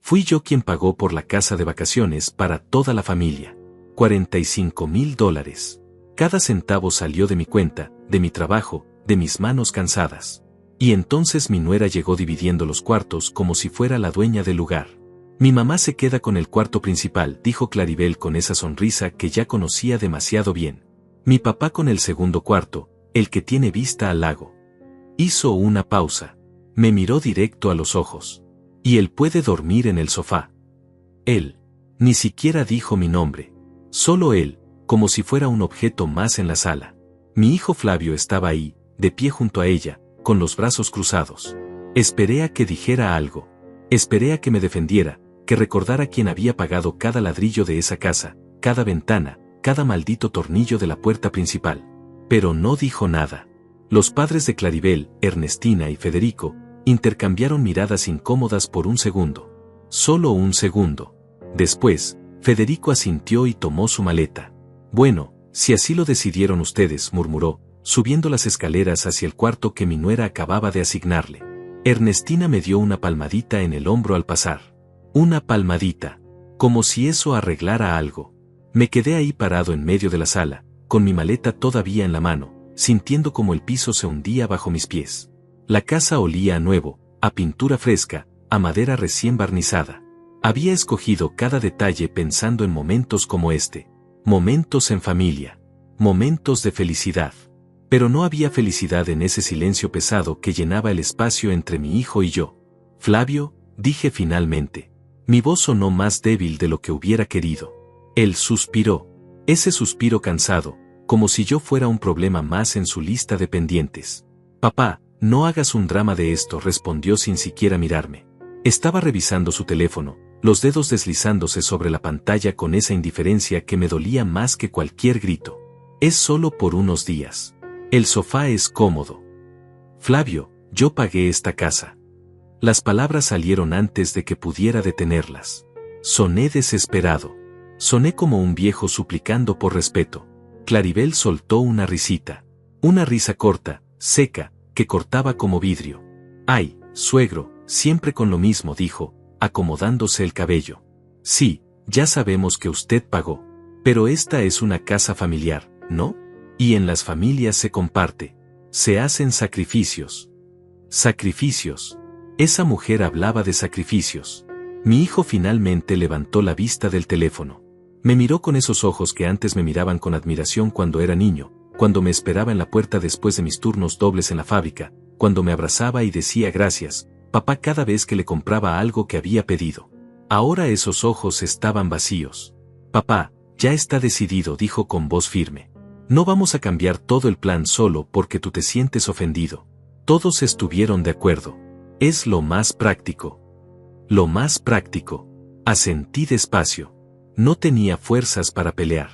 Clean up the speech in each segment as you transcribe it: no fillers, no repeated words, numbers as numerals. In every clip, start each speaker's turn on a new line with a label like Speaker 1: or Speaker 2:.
Speaker 1: Fui yo quien pagó por la casa de vacaciones para toda la familia. $45,000. Cada centavo salió de mi cuenta, de mi trabajo, de mis manos cansadas. Y entonces mi nuera llegó dividiendo los cuartos como si fuera la dueña del lugar. Mi mamá se queda con el cuarto principal, dijo Claribel con esa sonrisa que ya conocía demasiado bien. Mi papá con el segundo cuarto, el que tiene vista al lago. Hizo una pausa. Me miró directo a los ojos. Y él puede dormir en el sofá. Él. Ni siquiera dijo mi nombre. Solo él, como si fuera un objeto más en la sala. Mi hijo Flavio estaba ahí, de pie junto a ella, con los brazos cruzados. Esperé a que dijera algo. Esperé a que me defendiera, que recordara quién había pagado cada ladrillo de esa casa, cada ventana, cada maldito tornillo de la puerta principal. Pero no dijo nada. Los padres de Claribel, Ernestina y Federico, intercambiaron miradas incómodas por un segundo. Solo un segundo. Después, Federico asintió y tomó su maleta. Bueno, si así lo decidieron ustedes, murmuró, subiendo las escaleras hacia el cuarto que mi nuera acababa de asignarle. Ernestina me dio una palmadita en el hombro al pasar. Una palmadita. Como si eso arreglara algo. Me quedé ahí parado en medio de la sala, con mi maleta todavía en la mano, sintiendo como el piso se hundía bajo mis pies. La casa olía a nuevo, a pintura fresca, a madera recién barnizada. Había escogido cada detalle pensando en momentos como este. Momentos en familia. Momentos de felicidad. Pero no había felicidad en ese silencio pesado que llenaba el espacio entre mi hijo y yo. Flavio, dije finalmente. Mi voz sonó más débil de lo que hubiera querido. Él suspiró. Ese suspiro cansado, como si yo fuera un problema más en su lista de pendientes. Papá, no hagas un drama de esto, respondió sin siquiera mirarme. Estaba revisando su teléfono, los dedos deslizándose sobre la pantalla con esa indiferencia que me dolía más que cualquier grito. Es solo por unos días. El sofá es cómodo. Flavio, yo pagué esta casa. Las palabras salieron antes de que pudiera detenerlas. Soné desesperado. Soné como un viejo suplicando por respeto. Claribel soltó una risita. Una risa corta, seca, que cortaba como vidrio. Ay, suegro, siempre con lo mismo, dijo, acomodándose el cabello. Sí, ya sabemos que usted pagó. Pero esta es una casa familiar, ¿no? Y en las familias se comparte. Se hacen sacrificios. Sacrificios. Esa mujer hablaba de sacrificios. Mi hijo finalmente levantó la vista del teléfono. Me miró con esos ojos que antes me miraban con admiración cuando era niño, cuando me esperaba en la puerta después de mis turnos dobles en la fábrica, cuando me abrazaba y decía gracias, papá, cada vez que le compraba algo que había pedido. Ahora esos ojos estaban vacíos. Papá, ya está decidido, dijo con voz firme. No vamos a cambiar todo el plan solo porque tú te sientes ofendido. Todos estuvieron de acuerdo. Es lo más práctico. Lo más práctico. Asentí despacio. No tenía fuerzas para pelear.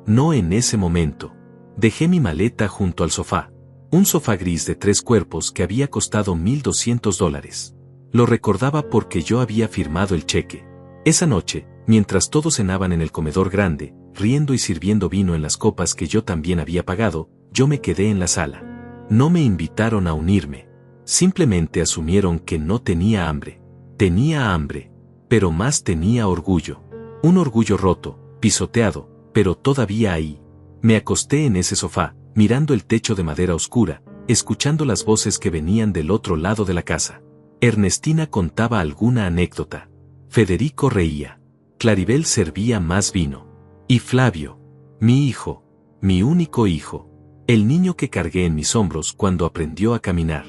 Speaker 1: No en ese momento. Dejé mi maleta junto al sofá. Un sofá gris de 3 cuerpos que había costado $1,200. Lo recordaba porque yo había firmado el cheque. Esa noche, mientras todos cenaban en el comedor grande, riendo y sirviendo vino en las copas que yo también había pagado, yo me quedé en la sala. No me invitaron a unirme. Simplemente asumieron que no tenía hambre. Tenía hambre. Pero más tenía orgullo. Un orgullo roto, pisoteado, pero todavía ahí. Me acosté en ese sofá, mirando el techo de madera oscura, escuchando las voces que venían del otro lado de la casa. Ernestina contaba alguna anécdota. Federico reía. Claribel servía más vino. Y Flavio, mi hijo, mi único hijo, el niño que cargué en mis hombros cuando aprendió a caminar,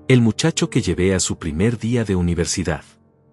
Speaker 1: el muchacho que llevé a su primer día de universidad,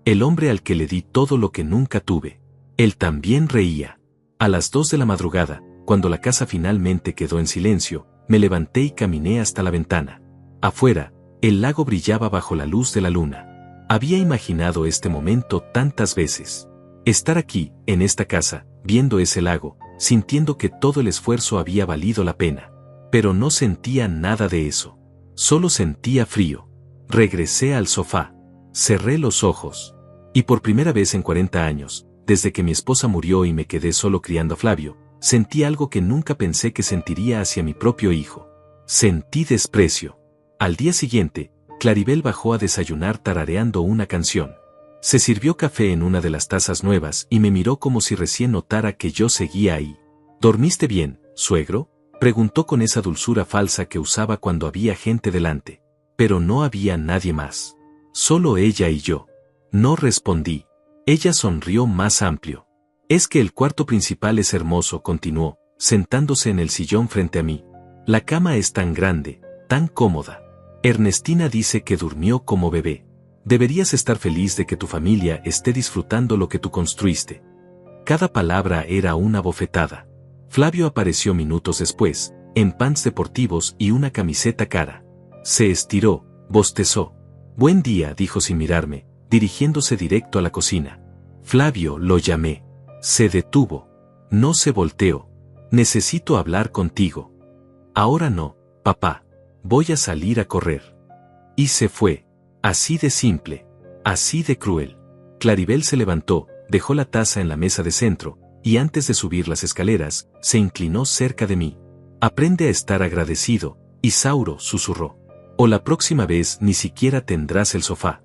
Speaker 1: el hombre al que le di todo lo que nunca tuve. Él también reía. A las 2 de la madrugada, cuando la casa finalmente quedó en silencio, me levanté y caminé hasta la ventana. Afuera, el lago brillaba bajo la luz de la luna. Había imaginado este momento tantas veces. Estar aquí, en esta casa, viendo ese lago, sintiendo que todo el esfuerzo había valido la pena. Pero no sentía nada de eso. Solo sentía frío. Regresé al sofá. Cerré los ojos. Y por primera vez en 40 años, desde que mi esposa murió y me quedé solo criando a Flavio, sentí algo que nunca pensé que sentiría hacia mi propio hijo. Sentí desprecio. Al día siguiente, Claribel bajó a desayunar tarareando una canción. Se sirvió café en una de las tazas nuevas y me miró como si recién notara que yo seguía ahí. ¿Dormiste bien, suegro?, preguntó con esa dulzura falsa que usaba cuando había gente delante. Pero no había nadie más. Solo ella y yo. No respondí. Ella sonrió más amplio. Es que el cuarto principal es hermoso, continuó, sentándose en el sillón frente a mí. La cama es tan grande, tan cómoda. Ernestina dice que durmió como bebé. Deberías estar feliz de que tu familia esté disfrutando lo que tú construiste. Cada palabra era una bofetada. Flavio apareció minutos después, en pants deportivos y una camiseta cara. Se estiró, bostezó. Buen día, dijo sin mirarme, dirigiéndose directo a la cocina. Flavio, lo llamé. Se detuvo. No se volteó. Necesito hablar contigo. Ahora no, papá. Voy a salir a correr. Y se fue. Así de simple. Así de cruel. Claribel se levantó, dejó la taza en la mesa de centro, y antes de subir las escaleras, se inclinó cerca de mí. Aprende a estar agradecido, Isauro, susurró. O la próxima vez ni siquiera tendrás el sofá.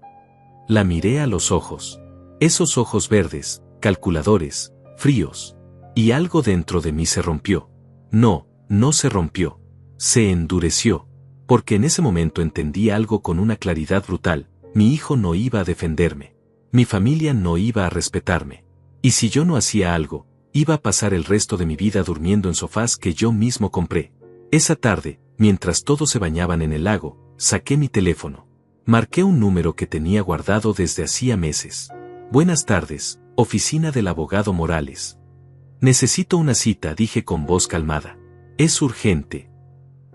Speaker 1: La miré a los ojos. Esos ojos verdes, calculadores, fríos. Y algo dentro de mí se rompió. No, no se rompió. Se endureció. Porque en ese momento entendí algo con una claridad brutal. Mi hijo no iba a defenderme. Mi familia no iba a respetarme. Y si yo no hacía algo, iba a pasar el resto de mi vida durmiendo en sofás que yo mismo compré. Esa tarde, mientras todos se bañaban en el lago, saqué mi teléfono. Marqué un número que tenía guardado desde hacía meses. Buenas tardes, oficina del abogado Morales. Necesito una cita, dije con voz calmada. Es urgente.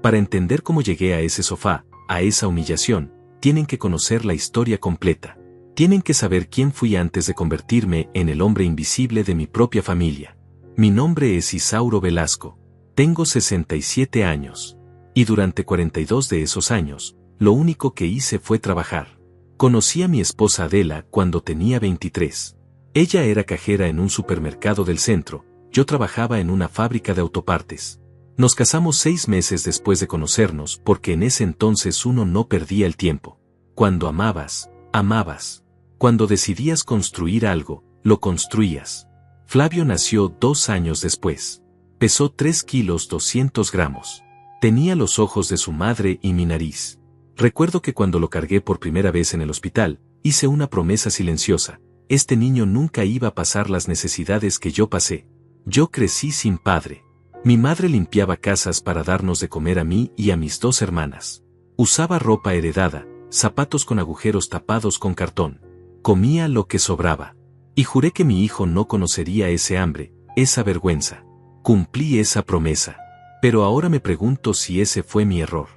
Speaker 1: Para entender cómo llegué a ese sofá, a esa humillación, tienen que conocer la historia completa. Tienen que saber quién fui antes de convertirme en el hombre invisible de mi propia familia. Mi nombre es Isauro Velasco. Tengo 67 años. Y durante 42 de esos años, lo único que hice fue trabajar. Conocí a mi esposa Adela cuando tenía 23. Ella era cajera en un supermercado del centro, yo trabajaba en una fábrica de autopartes. Nos casamos 6 meses después de conocernos porque en ese entonces uno no perdía el tiempo. Cuando amabas, amabas. Cuando decidías construir algo, lo construías. Flavio nació 2 años después. Pesó 3 kilos 200 gramos. Tenía los ojos de su madre y mi nariz. Recuerdo que cuando lo cargué por primera vez en el hospital, hice una promesa silenciosa. Este niño nunca iba a pasar las necesidades que yo pasé. Yo crecí sin padre. Mi madre limpiaba casas para darnos de comer a mí y a mis 2 hermanas. Usaba ropa heredada, zapatos con agujeros tapados con cartón. Comía lo que sobraba. Y juré que mi hijo no conocería ese hambre, esa vergüenza. Cumplí esa promesa. Pero ahora me pregunto si ese fue mi error.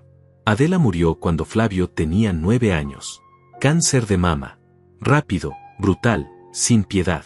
Speaker 1: Adela murió cuando Flavio tenía 9 años. Cáncer de mama. Rápido, brutal, sin piedad.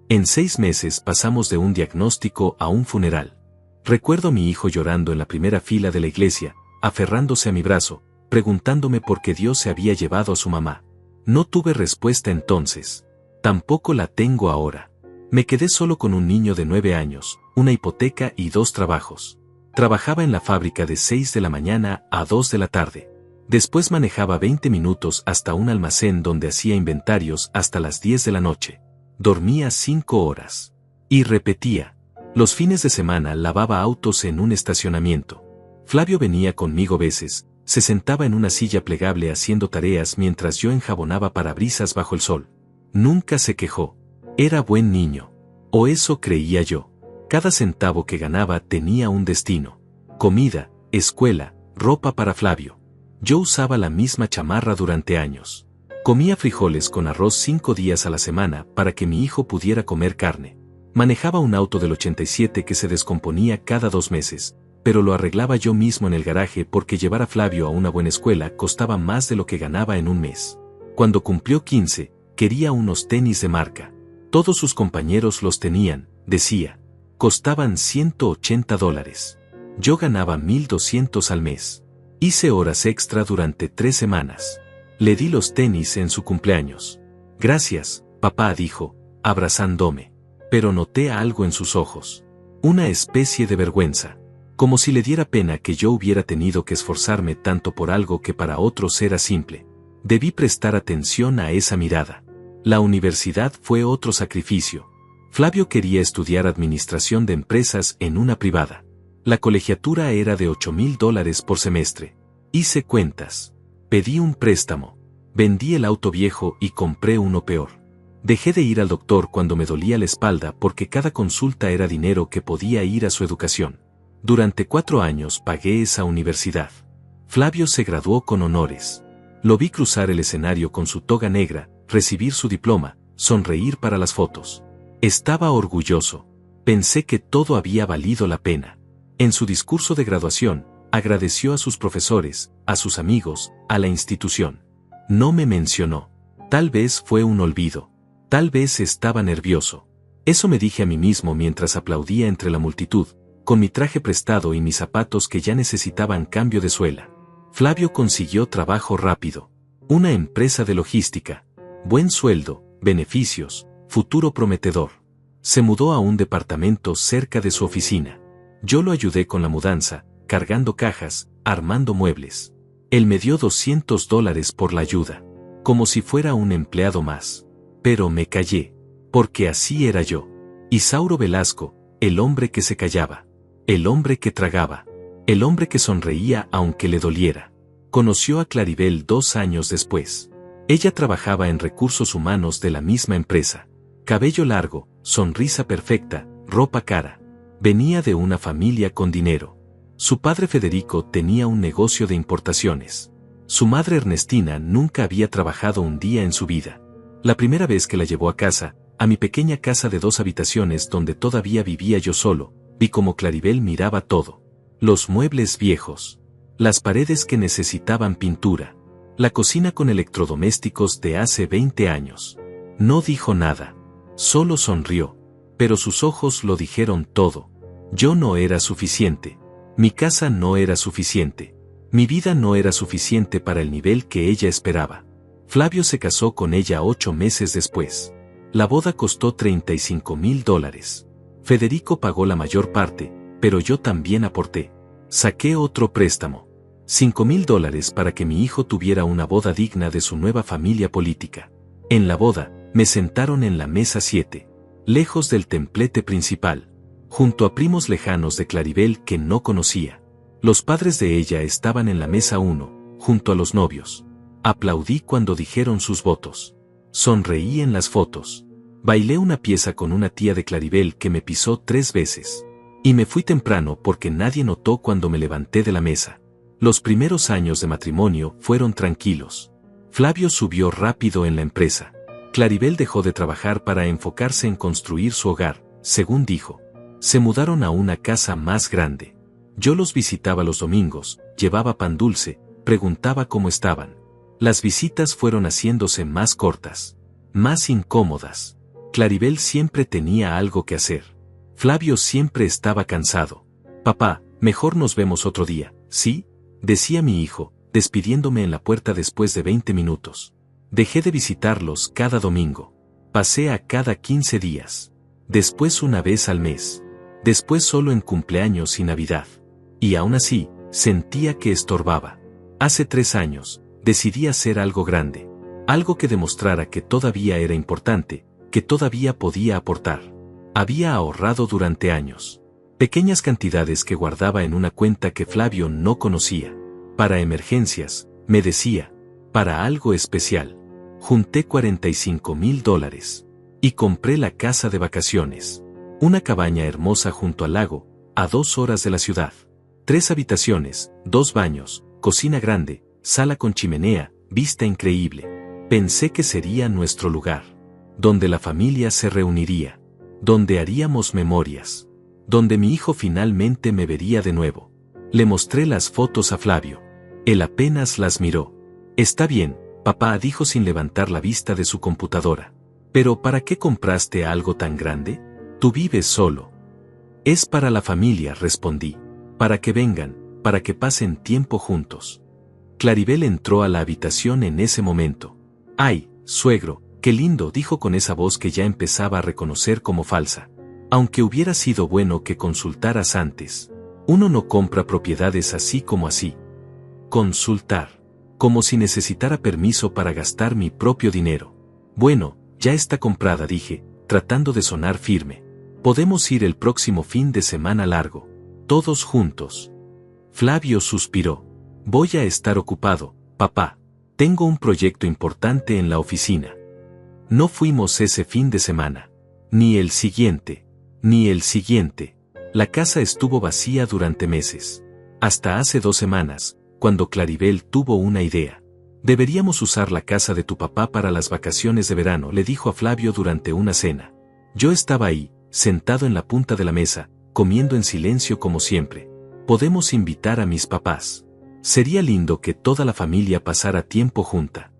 Speaker 1: En 6 meses pasamos de un diagnóstico a un funeral. Recuerdo a mi hijo llorando en la primera fila de la iglesia, aferrándose a mi brazo, preguntándome por qué Dios se había llevado a su mamá. No tuve respuesta entonces. Tampoco la tengo ahora. Me quedé solo con un niño de 9 años, una hipoteca y 2 trabajos. Trabajaba en la fábrica de 6 de la mañana a 2 de la tarde. Después manejaba 20 minutos hasta un almacén donde hacía inventarios hasta las 10 de la noche. Dormía 5 horas. Y repetía. Los fines de semana lavaba autos en un estacionamiento. Flavio venía conmigo veces, se sentaba en una silla plegable haciendo tareas mientras yo enjabonaba parabrisas bajo el sol. Nunca se quejó. Era buen niño. O eso creía yo. Cada centavo que ganaba tenía un destino. Comida, escuela, ropa para Flavio. Yo usaba la misma chamarra durante años. Comía frijoles con arroz 5 días a la semana para que mi hijo pudiera comer carne. Manejaba un auto del 87 que se descomponía cada 2 meses, pero lo arreglaba yo mismo en el garaje porque llevar a Flavio a una buena escuela costaba más de lo que ganaba en un mes. Cuando cumplió 15, quería unos tenis de marca. Todos sus compañeros los tenían, decía. Costaban $180. Yo ganaba 1,200 al mes. Hice horas extra durante 3 semanas. Le di los tenis en su cumpleaños. Gracias, papá, dijo, abrazándome. Pero noté algo en sus ojos. Una especie de vergüenza. Como si le diera pena que yo hubiera tenido que esforzarme tanto por algo que para otros era simple. Debí prestar atención a esa mirada. La universidad fue otro sacrificio. Flavio quería estudiar administración de empresas en una privada. La colegiatura era de $8,000 por semestre. Hice cuentas. Pedí un préstamo. Vendí el auto viejo y compré uno peor. Dejé de ir al doctor cuando me dolía la espalda porque cada consulta era dinero que podía ir a su educación. Durante 4 años pagué esa universidad. Flavio se graduó con honores. Lo vi cruzar el escenario con su toga negra, recibir su diploma, sonreír para las fotos. Estaba orgulloso. Pensé que todo había valido la pena. En su discurso de graduación, agradeció a sus profesores, a sus amigos, a la institución. No me mencionó. Tal vez fue un olvido. Tal vez estaba nervioso. Eso me dije a mí mismo mientras aplaudía entre la multitud, con mi traje prestado y mis zapatos que ya necesitaban cambio de suela. Flavio consiguió trabajo rápido. Una empresa de logística. Buen sueldo, beneficios, futuro prometedor. Se mudó a un departamento cerca de su oficina. Yo lo ayudé con la mudanza, cargando cajas, armando muebles. Él me dio $200 por la ayuda, como si fuera un empleado más. Pero me callé, porque así era yo. Isauro Velasco, el hombre que se callaba, el hombre que tragaba, el hombre que sonreía aunque le doliera. Conoció a Claribel 2 años después. Ella trabajaba en recursos humanos de la misma empresa. Cabello largo, sonrisa perfecta, ropa cara. Venía de una familia con dinero. Su padre Federico tenía un negocio de importaciones. Su madre Ernestina nunca había trabajado un día en su vida. La primera vez que la llevó a casa, a mi pequeña casa de 2 habitaciones donde todavía vivía yo solo, vi cómo Claribel miraba todo. Los muebles viejos. Las paredes que necesitaban pintura. La cocina con electrodomésticos de hace 20 años. No dijo nada. Solo sonrió. Pero sus ojos lo dijeron todo. Yo no era suficiente. Mi casa no era suficiente. Mi vida no era suficiente para el nivel que ella esperaba. Flavio se casó con ella 8 meses después. La boda costó $35,000. Federico pagó la mayor parte, pero yo también aporté. Saqué otro préstamo. $5,000 para que mi hijo tuviera una boda digna de su nueva familia política. En la boda, me sentaron en la mesa 7, lejos del templete principal, junto a primos lejanos de Claribel que no conocía. Los padres de ella estaban en la mesa 1, junto a los novios. Aplaudí cuando dijeron sus votos. Sonreí en las fotos. Bailé una pieza con una tía de Claribel que me pisó 3 veces. Y me fui temprano porque nadie notó cuando me levanté de la mesa. Los primeros años de matrimonio fueron tranquilos. Flavio subió rápido en la empresa. Claribel dejó de trabajar para enfocarse en construir su hogar, según dijo. Se mudaron a una casa más grande. Yo los visitaba los domingos, llevaba pan dulce, preguntaba cómo estaban. Las visitas fueron haciéndose más cortas, más incómodas. Claribel siempre tenía algo que hacer. Flavio siempre estaba cansado. Papá, mejor nos vemos otro día, ¿sí? Decía mi hijo, despidiéndome en la puerta después de 20 minutos. Dejé de visitarlos cada domingo. Pasé a cada 15 días. Después una vez al mes. Después solo en cumpleaños y Navidad. Y aún así, sentía que estorbaba. Hace 3 años, decidí hacer algo grande. Algo que demostrara que todavía era importante, que todavía podía aportar. Había ahorrado durante años. Pequeñas cantidades que guardaba en una cuenta que Flavio no conocía. Para emergencias, me decía. Para algo especial. Junté $45,000. Y compré la casa de vacaciones. Una cabaña hermosa junto al lago, a 2 horas de la ciudad. 3 habitaciones, 2 baños, cocina grande, sala con chimenea, vista increíble. Pensé que sería nuestro lugar. Donde la familia se reuniría. Donde haríamos memorias. Donde mi hijo finalmente me vería de nuevo. Le mostré las fotos a Flavio. Él apenas las miró. Está bien, papá, dijo sin levantar la vista de su computadora. Pero ¿para qué compraste algo tan grande? Tú vives solo. Es para la familia, respondí. Para que vengan, para que pasen tiempo juntos. Claribel entró a la habitación en ese momento. ¡Ay, suegro, qué lindo!, dijo con esa voz que ya empezaba a reconocer como falsa. Aunque hubiera sido bueno que consultaras antes. Uno no compra propiedades así como así. Consultar. Como si necesitara permiso para gastar mi propio dinero. Bueno, Ya está comprada, dije, tratando de sonar firme. Podemos ir el próximo fin de semana largo. Todos juntos. Flavio suspiró. Voy a estar ocupado, papá. Tengo un proyecto importante en la oficina. No fuimos ese fin de semana. Ni el siguiente. Ni el siguiente. La casa estuvo vacía durante meses. Hasta hace 2 semanas, cuando Claribel tuvo una idea. Deberíamos usar la casa de tu papá para las vacaciones de verano, le dijo a Flavio durante una cena. Yo estaba ahí, sentado en la punta de la mesa, comiendo en silencio como siempre. Podemos invitar a mis papás. Sería lindo que toda la familia pasara tiempo junta.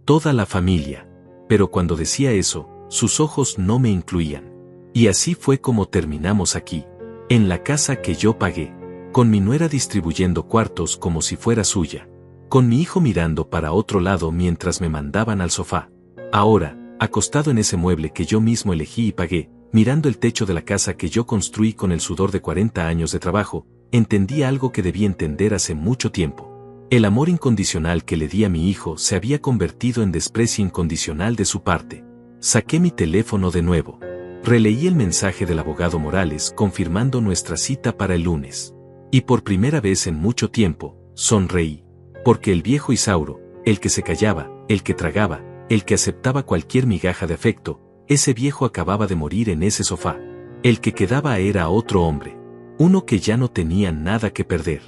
Speaker 1: Toda la familia. Pero cuando decía eso, sus ojos no me incluían. Y así fue como terminamos aquí. En la casa que yo pagué. Con mi nuera distribuyendo cuartos como si fuera suya. Con mi hijo mirando para otro lado mientras me mandaban al sofá. Ahora, acostado en ese mueble que yo mismo elegí y pagué, mirando el techo de la casa que yo construí con el sudor de 40 años de trabajo, entendí algo que debí entender hace mucho tiempo. El amor incondicional que le di a mi hijo se había convertido en desprecio incondicional de su parte. Saqué mi teléfono de nuevo. Releí el mensaje del abogado Morales confirmando nuestra cita para el lunes. Y por primera vez en mucho tiempo, sonreí. Porque el viejo Isauro, el que se callaba, el que tragaba, el que aceptaba cualquier migaja de afecto, ese viejo acababa de morir en ese sofá. El que quedaba era otro hombre. Uno que ya no tenía nada que perder.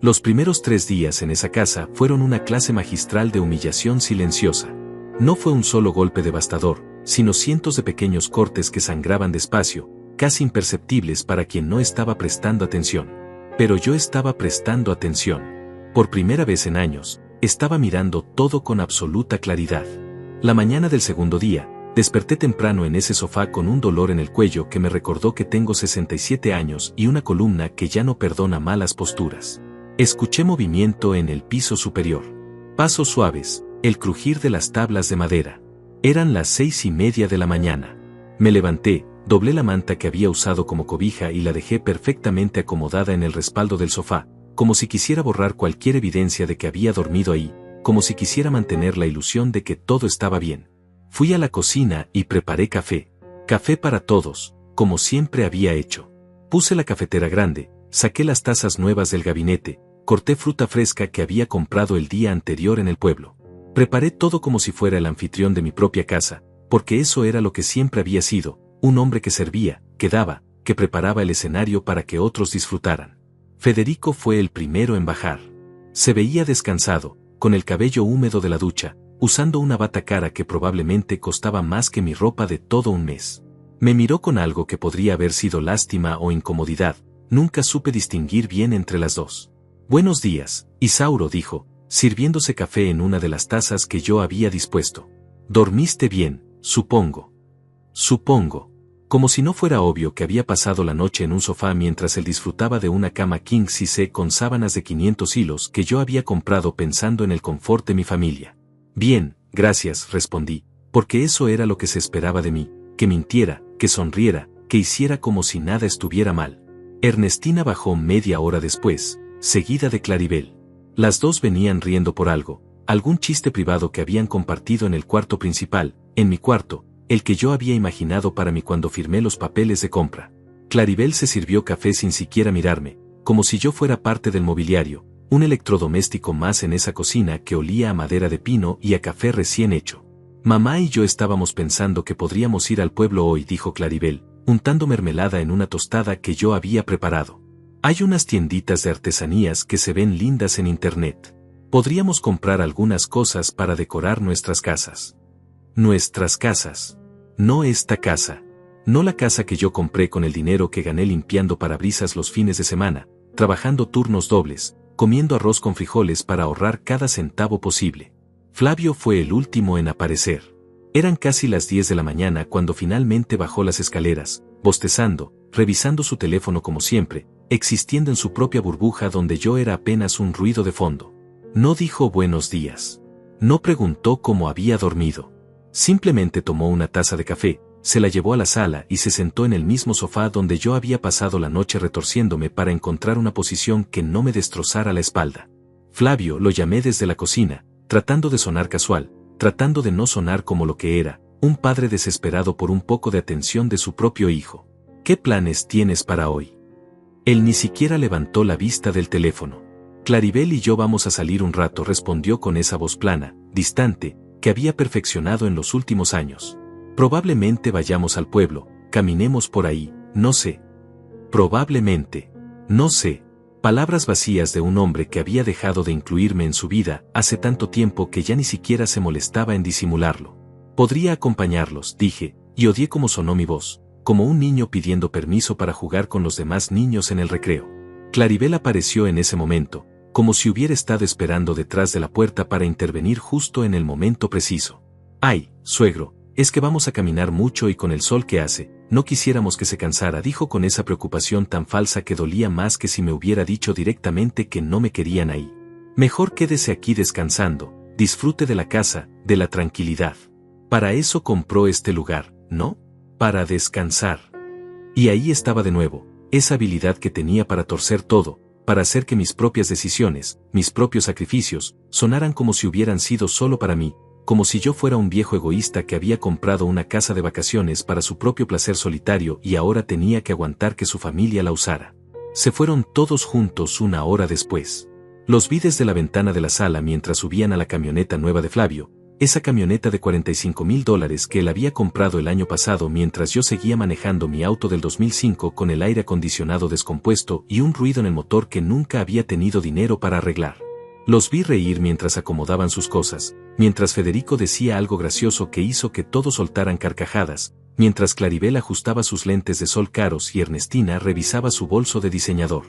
Speaker 1: Los primeros 3 días en esa casa fueron una clase magistral de humillación silenciosa. No fue un solo golpe devastador, sino cientos de pequeños cortes que sangraban despacio, casi imperceptibles para quien no estaba prestando atención. Pero yo estaba prestando atención. Por primera vez en años, estaba mirando todo con absoluta claridad. La mañana del segundo día, desperté temprano en ese sofá con un dolor en el cuello que me recordó que tengo 67 años y una columna que ya no perdona malas posturas. Escuché movimiento en el piso superior. Pasos suaves, el crujir de las tablas de madera. Eran las 6:30 de la mañana. Me levanté, doblé la manta que había usado como cobija y la dejé perfectamente acomodada en el respaldo del sofá, como si quisiera borrar cualquier evidencia de que había dormido ahí, como si quisiera mantener la ilusión de que todo estaba bien. Fui a la cocina y preparé café. Café para todos, como siempre había hecho. Puse la cafetera grande, saqué las tazas nuevas del gabinete, corté fruta fresca que había comprado el día anterior en el pueblo. Preparé todo como si fuera el anfitrión de mi propia casa, porque eso era lo que siempre había sido, un hombre que servía, que daba, que preparaba el escenario para que otros disfrutaran. Federico fue el primero en bajar. Se veía descansado, con el cabello húmedo de la ducha, usando una bata cara que probablemente costaba más que mi ropa de todo un mes. Me miró con algo que podría haber sido lástima o incomodidad, nunca supe distinguir bien entre las dos. Buenos días, Isauro, dijo, sirviéndose café en una de las tazas que yo había dispuesto. ¿Dormiste bien, supongo? Supongo. Como si no fuera obvio que había pasado la noche en un sofá mientras él disfrutaba de una cama king size con sábanas de 500 hilos que yo había comprado pensando en el confort de mi familia. Bien, gracias, respondí, porque eso era lo que se esperaba de mí, que mintiera, que sonriera, que hiciera como si nada estuviera mal. Ernestina bajó media hora después, seguida de Claribel. Las dos venían riendo por algo, algún chiste privado que habían compartido en el cuarto principal, en mi cuarto, el que yo había imaginado para mí cuando firmé los papeles de compra. Claribel se sirvió café sin siquiera mirarme, como si yo fuera parte del mobiliario, un electrodoméstico más en esa cocina que olía a madera de pino y a café recién hecho. Mamá y yo estábamos pensando que podríamos ir al pueblo hoy, dijo Claribel, untando mermelada en una tostada que yo había preparado. Hay unas tienditas de artesanías que se ven lindas en internet. Podríamos comprar algunas cosas para decorar nuestras casas. Nuestras casas. No esta casa. No la casa que yo compré con el dinero que gané limpiando parabrisas los fines de semana, trabajando turnos dobles, comiendo arroz con frijoles para ahorrar cada centavo posible. Flavio fue el último en aparecer. Eran casi las 10 de la mañana cuando finalmente bajó las escaleras, bostezando, revisando su teléfono como siempre, existiendo en su propia burbuja donde yo era apenas un ruido de fondo. No dijo buenos días. No preguntó cómo había dormido. Simplemente tomó una taza de café, se la llevó a la sala y se sentó en el mismo sofá donde yo había pasado la noche retorciéndome para encontrar una posición que no me destrozara la espalda. Flavio, lo llamé desde la cocina, tratando de sonar casual, tratando de no sonar como lo que era, un padre desesperado por un poco de atención de su propio hijo. ¿Qué planes tienes para hoy? Él ni siquiera levantó la vista del teléfono. Claribel y yo vamos a salir un rato, respondió con esa voz plana, distante, que había perfeccionado en los últimos años. Probablemente vayamos al pueblo, caminemos por ahí, no sé. Probablemente. No sé. Palabras vacías de un hombre que había dejado de incluirme en su vida hace tanto tiempo que ya ni siquiera se molestaba en disimularlo. Podría acompañarlos, dije, y odié cómo sonó mi voz, como un niño pidiendo permiso para jugar con los demás niños en el recreo. Claribel apareció en ese momento, como si hubiera estado esperando detrás de la puerta para intervenir justo en el momento preciso. «Ay, suegro, es que vamos a caminar mucho y con el sol que hace, no quisiéramos que se cansara», dijo con esa preocupación tan falsa que dolía más que si me hubiera dicho directamente que no me querían ahí. «Mejor quédese aquí descansando, disfrute de la casa, de la tranquilidad. Para eso compró este lugar, ¿no? Para descansar». Y ahí estaba de nuevo, esa habilidad que tenía para torcer todo, para hacer que mis propias decisiones, mis propios sacrificios, sonaran como si hubieran sido solo para mí, como si yo fuera un viejo egoísta que había comprado una casa de vacaciones para su propio placer solitario y ahora tenía que aguantar que su familia la usara. Se fueron todos juntos una hora después. Los vi desde la ventana de la sala mientras subían a la camioneta nueva de Flavio, esa camioneta de $45,000 que él había comprado el año pasado mientras yo seguía manejando mi auto del 2005 con el aire acondicionado descompuesto y un ruido en el motor que nunca había tenido dinero para arreglar. Los vi reír mientras acomodaban sus cosas, mientras Federico decía algo gracioso que hizo que todos soltaran carcajadas, mientras Claribel ajustaba sus lentes de sol caros y Ernestina revisaba su bolso de diseñador.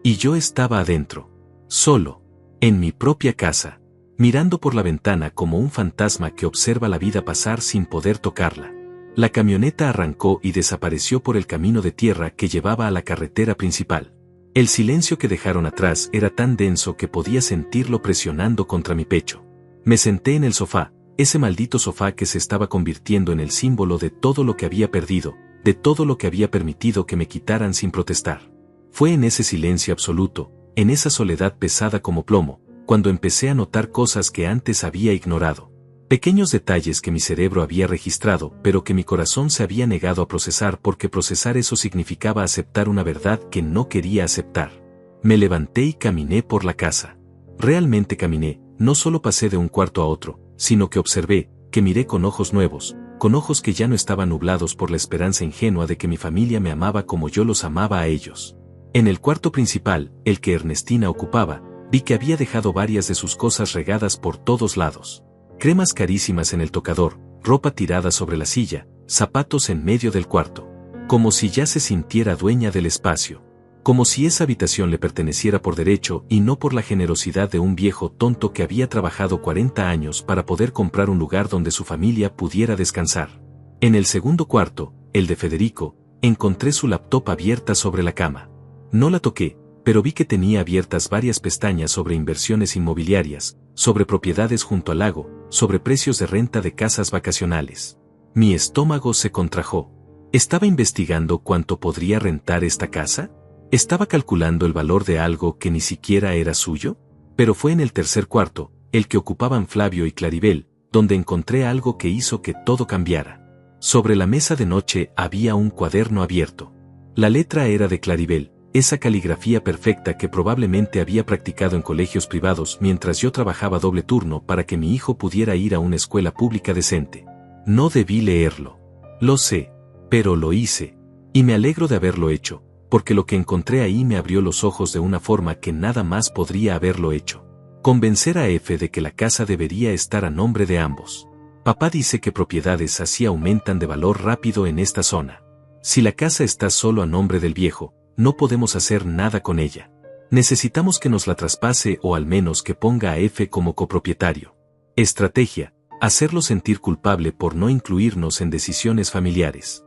Speaker 1: Y yo estaba adentro, solo, en mi propia casa, mirando por la ventana como un fantasma que observa la vida pasar sin poder tocarla. La camioneta arrancó y desapareció por el camino de tierra que llevaba a la carretera principal. El silencio que dejaron atrás era tan denso que podía sentirlo presionando contra mi pecho. Me senté en el sofá, ese maldito sofá que se estaba convirtiendo en el símbolo de todo lo que había perdido, de todo lo que había permitido que me quitaran sin protestar. Fue en ese silencio absoluto, en esa soledad pesada como plomo, cuando empecé a notar cosas que antes había ignorado. Pequeños detalles que mi cerebro había registrado, pero que mi corazón se había negado a procesar porque procesar eso significaba aceptar una verdad que no quería aceptar. Me levanté y caminé por la casa. Realmente caminé, no solo pasé de un cuarto a otro, sino que observé, que miré con ojos nuevos, con ojos que ya no estaban nublados por la esperanza ingenua de que mi familia me amaba como yo los amaba a ellos. En el cuarto principal, el que Ernestina ocupaba, vi que había dejado varias de sus cosas regadas por todos lados. Cremas carísimas en el tocador, ropa tirada sobre la silla, zapatos en medio del cuarto. Como si ya se sintiera dueña del espacio. Como si esa habitación le perteneciera por derecho y no por la generosidad de un viejo tonto que había trabajado 40 años para poder comprar un lugar donde su familia pudiera descansar. En el segundo cuarto, el de Federico, encontré su laptop abierta sobre la cama. No la toqué, pero vi que tenía abiertas varias pestañas sobre inversiones inmobiliarias, sobre propiedades junto al lago, sobre precios de renta de casas vacacionales. Mi estómago se contrajo. ¿Estaba investigando cuánto podría rentar esta casa? ¿Estaba calculando el valor de algo que ni siquiera era suyo? Pero fue en el tercer cuarto, el que ocupaban Flavio y Claribel, donde encontré algo que hizo que todo cambiara. Sobre la mesa de noche había un cuaderno abierto. La letra era de Claribel, esa caligrafía perfecta que probablemente había practicado en colegios privados mientras yo trabajaba doble turno para que mi hijo pudiera ir a una escuela pública decente. No debí leerlo. Lo sé, pero lo hice. Y me alegro de haberlo hecho, porque lo que encontré ahí me abrió los ojos de una forma que nada más podría haberlo hecho. Convencer a F de que la casa debería estar a nombre de ambos. Papá dice que propiedades así aumentan de valor rápido en esta zona. Si la casa está solo a nombre del viejo, no podemos hacer nada con ella. Necesitamos que nos la traspase o al menos que ponga a F como copropietario. Estrategia: hacerlo sentir culpable por no incluirnos en decisiones familiares.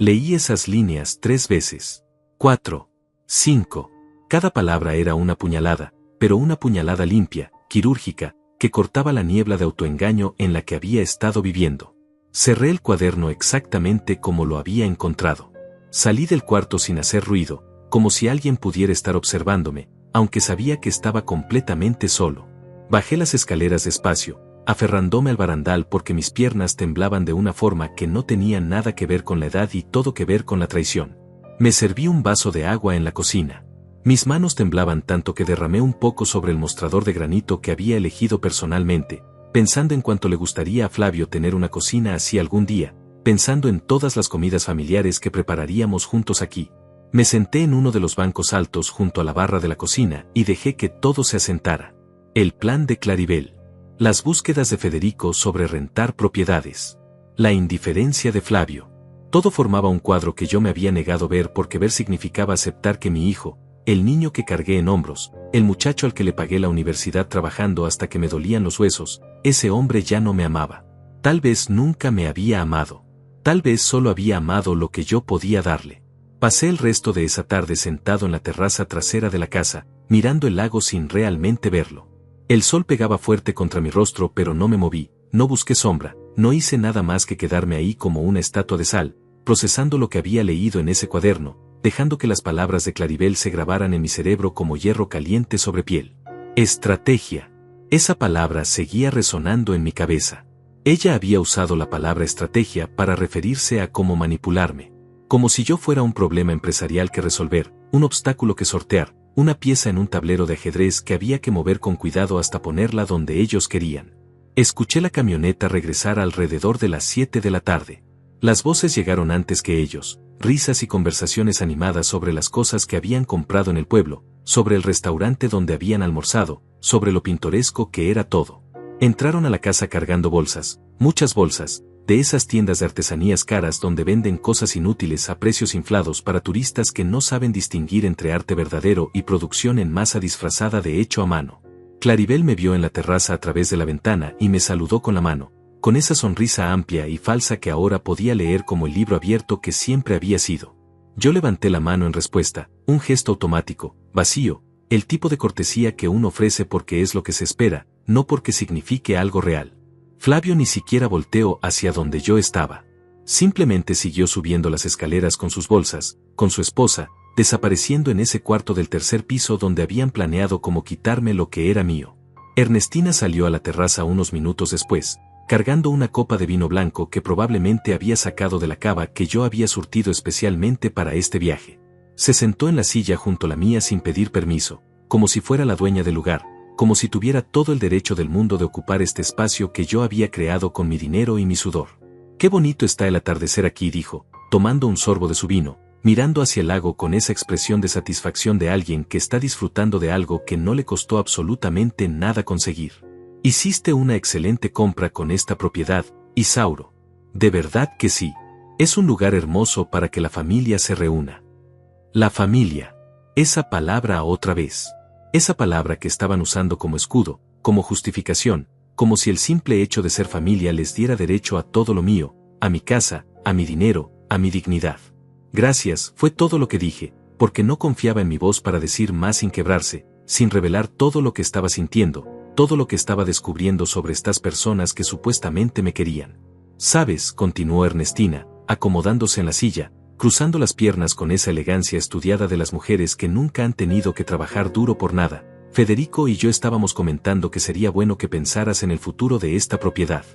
Speaker 1: Leí esas líneas 3 veces. 4. 5. Cada palabra era una puñalada, pero una puñalada limpia, quirúrgica, que cortaba la niebla de autoengaño en la que había estado viviendo. Cerré el cuaderno exactamente como lo había encontrado. Salí del cuarto sin hacer ruido, como si alguien pudiera estar observándome, aunque sabía que estaba completamente solo. Bajé las escaleras despacio, aferrándome al barandal porque mis piernas temblaban de una forma que no tenía nada que ver con la edad y todo que ver con la traición. Me serví un vaso de agua en la cocina. Mis manos temblaban tanto que derramé un poco sobre el mostrador de granito que había elegido personalmente, pensando en cuánto le gustaría a Flavio tener una cocina así algún día, pensando en todas las comidas familiares que prepararíamos juntos aquí. Me senté en uno de los bancos altos junto a la barra de la cocina y dejé que todo se asentara. El plan de Claribel. Las búsquedas de Federico sobre rentar propiedades. La indiferencia de Flavio. Todo formaba un cuadro que yo me había negado ver porque ver significaba aceptar que mi hijo, el niño que cargué en hombros, el muchacho al que le pagué la universidad trabajando hasta que me dolían los huesos, ese hombre ya no me amaba. Tal vez nunca me había amado. Tal vez solo había amado lo que yo podía darle. Pasé el resto de esa tarde sentado en la terraza trasera de la casa, mirando el lago sin realmente verlo. El sol pegaba fuerte contra mi rostro pero no me moví, no busqué sombra, no hice nada más que quedarme ahí como una estatua de sal, procesando lo que había leído en ese cuaderno, dejando que las palabras de Claribel se grabaran en mi cerebro como hierro caliente sobre piel. Estrategia. Esa palabra seguía resonando en mi cabeza. Ella había usado la palabra estrategia para referirse a cómo manipularme. Como si yo fuera un problema empresarial que resolver, un obstáculo que sortear, una pieza en un tablero de ajedrez que había que mover con cuidado hasta ponerla donde ellos querían. Escuché la camioneta regresar alrededor de las 7 de la tarde. Las voces llegaron antes que ellos, risas y conversaciones animadas sobre las cosas que habían comprado en el pueblo, sobre el restaurante donde habían almorzado, sobre lo pintoresco que era todo. Entraron a la casa cargando bolsas, muchas bolsas, de esas tiendas de artesanías caras donde venden cosas inútiles a precios inflados para turistas que no saben distinguir entre arte verdadero y producción en masa disfrazada de hecho a mano. Claribel me vio en la terraza a través de la ventana y me saludó con la mano, con esa sonrisa amplia y falsa que ahora podía leer como el libro abierto que siempre había sido. Yo levanté la mano en respuesta, un gesto automático, vacío, el tipo de cortesía que uno ofrece porque es lo que se espera, no porque signifique algo real. Flavio ni siquiera volteó hacia donde yo estaba. Simplemente siguió subiendo las escaleras con sus bolsas, con su esposa, desapareciendo en ese cuarto del tercer piso donde habían planeado cómo quitarme lo que era mío. Ernestina salió a la terraza unos minutos después, cargando una copa de vino blanco que probablemente había sacado de la cava que yo había surtido especialmente para este viaje. Se sentó en la silla junto a la mía sin pedir permiso, como si fuera la dueña del lugar, como si tuviera todo el derecho del mundo de ocupar este espacio que yo había creado con mi dinero y mi sudor. «Qué bonito está el atardecer aquí», dijo, tomando un sorbo de su vino, mirando hacia el lago con esa expresión de satisfacción de alguien que está disfrutando de algo que no le costó absolutamente nada conseguir. «Hiciste una excelente compra con esta propiedad, Isauro. De verdad que sí. Es un lugar hermoso para que la familia se reúna». La familia. Esa palabra otra vez. Esa palabra que estaban usando como escudo, como justificación, como si el simple hecho de ser familia les diera derecho a todo lo mío, a mi casa, a mi dinero, a mi dignidad. Gracias, fue todo lo que dije, porque no confiaba en mi voz para decir más sin quebrarse, sin revelar todo lo que estaba sintiendo, todo lo que estaba descubriendo sobre estas personas que supuestamente me querían. «Sabes», continuó Ernestina, acomodándose en la silla, cruzando las piernas con esa elegancia estudiada de las mujeres que nunca han tenido que trabajar duro por nada, «Federico y yo estábamos comentando que sería bueno que pensaras en el futuro de esta propiedad.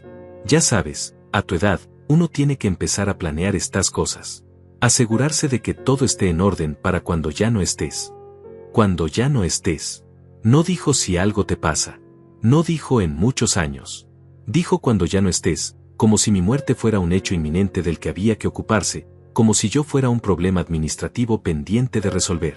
Speaker 1: Ya sabes, a tu edad, uno tiene que empezar a planear estas cosas. Asegurarse de que todo esté en orden para cuando ya no estés. Cuando ya no estés». No dijo si algo te pasa. No dijo en muchos años. Dijo cuando ya no estés, como si mi muerte fuera un hecho inminente del que había que ocuparse, como si yo fuera un problema administrativo pendiente de resolver.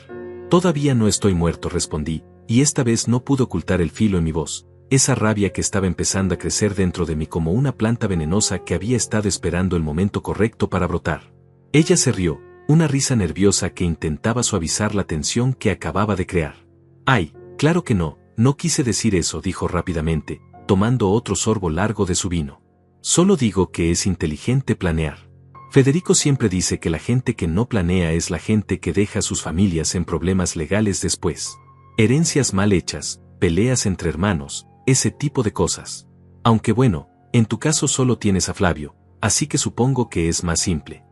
Speaker 1: «Todavía no estoy muerto», respondí, y esta vez no pude ocultar el filo en mi voz, esa rabia que estaba empezando a crecer dentro de mí como una planta venenosa que había estado esperando el momento correcto para brotar. Ella se rió, una risa nerviosa que intentaba suavizar la tensión que acababa de crear. «Ay, claro que no, no quise decir eso», dijo rápidamente, tomando otro sorbo largo de su vino. «Solo digo que es inteligente planear. Federico siempre dice que la gente que no planea es la gente que deja a sus familias en problemas legales después. Herencias mal hechas, peleas entre hermanos, ese tipo de cosas. Aunque bueno, en tu caso solo tienes a Flavio, así que supongo que es más simple».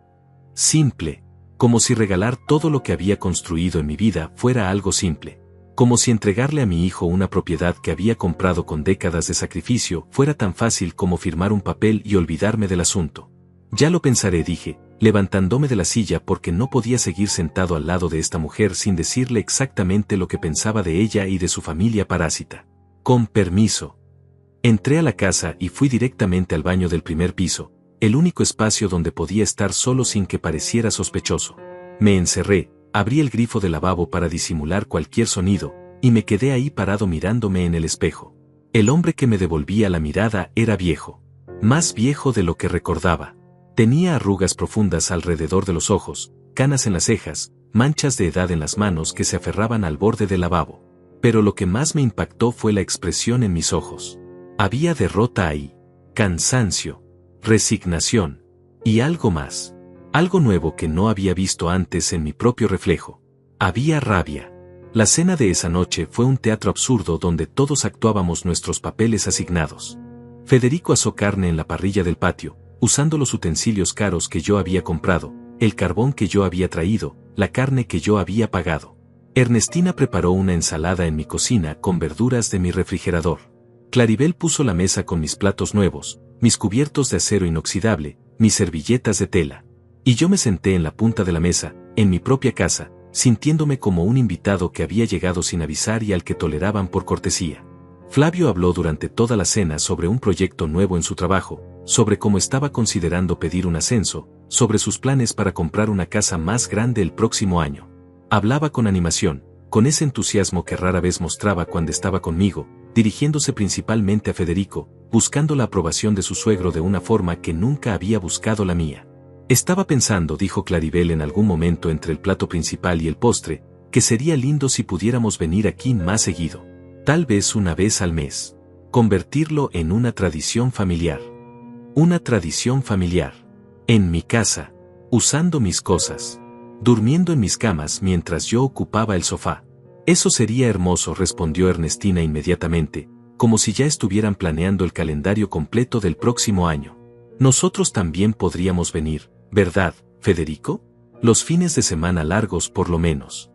Speaker 1: Simple, como si regalar todo lo que había construido en mi vida fuera algo simple. Como si entregarle a mi hijo una propiedad que había comprado con décadas de sacrificio fuera tan fácil como firmar un papel y olvidarme del asunto. Ya lo pensaré, dije, levantándome de la silla porque no podía seguir sentado al lado de esta mujer sin decirle exactamente lo que pensaba de ella y de su familia parásita. Con permiso. Entré a la casa y fui directamente al baño del primer piso, el único espacio donde podía estar solo sin que pareciera sospechoso. Me encerré, abrí el grifo del lavabo para disimular cualquier sonido, y me quedé ahí parado mirándome en el espejo. El hombre que me devolvía la mirada era viejo. Más viejo de lo que recordaba. Tenía arrugas profundas alrededor de los ojos, canas en las cejas, manchas de edad en las manos que se aferraban al borde del lavabo. Pero lo que más me impactó fue la expresión en mis ojos. Había derrota ahí, cansancio, resignación, y algo más. Algo nuevo que no había visto antes en mi propio reflejo. Había rabia. La cena de esa noche fue un teatro absurdo donde todos actuábamos nuestros papeles asignados. Federico asó carne en la parrilla del patio, usando los utensilios caros que yo había comprado, el carbón que yo había traído, la carne que yo había pagado. Ernestina preparó una ensalada en mi cocina con verduras de mi refrigerador. Claribel puso la mesa con mis platos nuevos, mis cubiertos de acero inoxidable, mis servilletas de tela. Y yo me senté en la punta de la mesa, en mi propia casa, sintiéndome como un invitado que había llegado sin avisar y al que toleraban por cortesía. Flavio habló durante toda la cena sobre un proyecto nuevo en su trabajo, sobre cómo estaba considerando pedir un ascenso, sobre sus planes para comprar una casa más grande el próximo año. Hablaba con animación, con ese entusiasmo que rara vez mostraba cuando estaba conmigo, dirigiéndose principalmente a Federico, buscando la aprobación de su suegro de una forma que nunca había buscado la mía. Estaba pensando, dijo Claribel en algún momento entre el plato principal y el postre, que sería lindo si pudiéramos venir aquí más seguido. Tal vez una vez al mes. Convertirlo en una tradición familiar. Una tradición familiar. En mi casa. Usando mis cosas. Durmiendo en mis camas mientras yo ocupaba el sofá. Eso sería hermoso, respondió Ernestina inmediatamente, como si ya estuvieran planeando el calendario completo del próximo año. Nosotros también podríamos venir, ¿verdad, Federico? Los fines de semana largos por lo menos.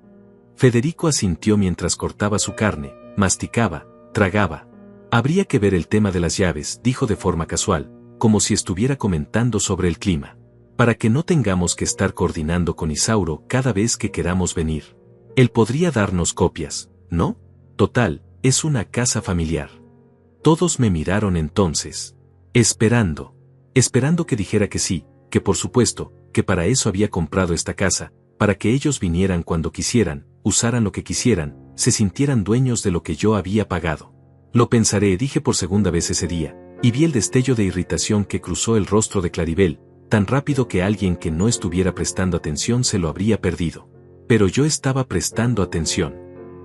Speaker 1: Federico asintió mientras cortaba su carne, masticaba, tragaba. Habría que ver el tema de las llaves, dijo de forma casual, como si estuviera comentando sobre el clima. Para que no tengamos que estar coordinando con Isauro cada vez que queramos venir. Él podría darnos copias, ¿no? Total, es una casa familiar. Todos me miraron entonces. Esperando que dijera que sí, que por supuesto, que para eso había comprado esta casa, para que ellos vinieran cuando quisieran, usaran lo que quisieran, se sintieran dueños de lo que yo había pagado. Lo pensaré, dije por segunda vez ese día, y vi el destello de irritación que cruzó el rostro de Claribel, tan rápido que alguien que no estuviera prestando atención se lo habría perdido. Pero yo estaba prestando atención.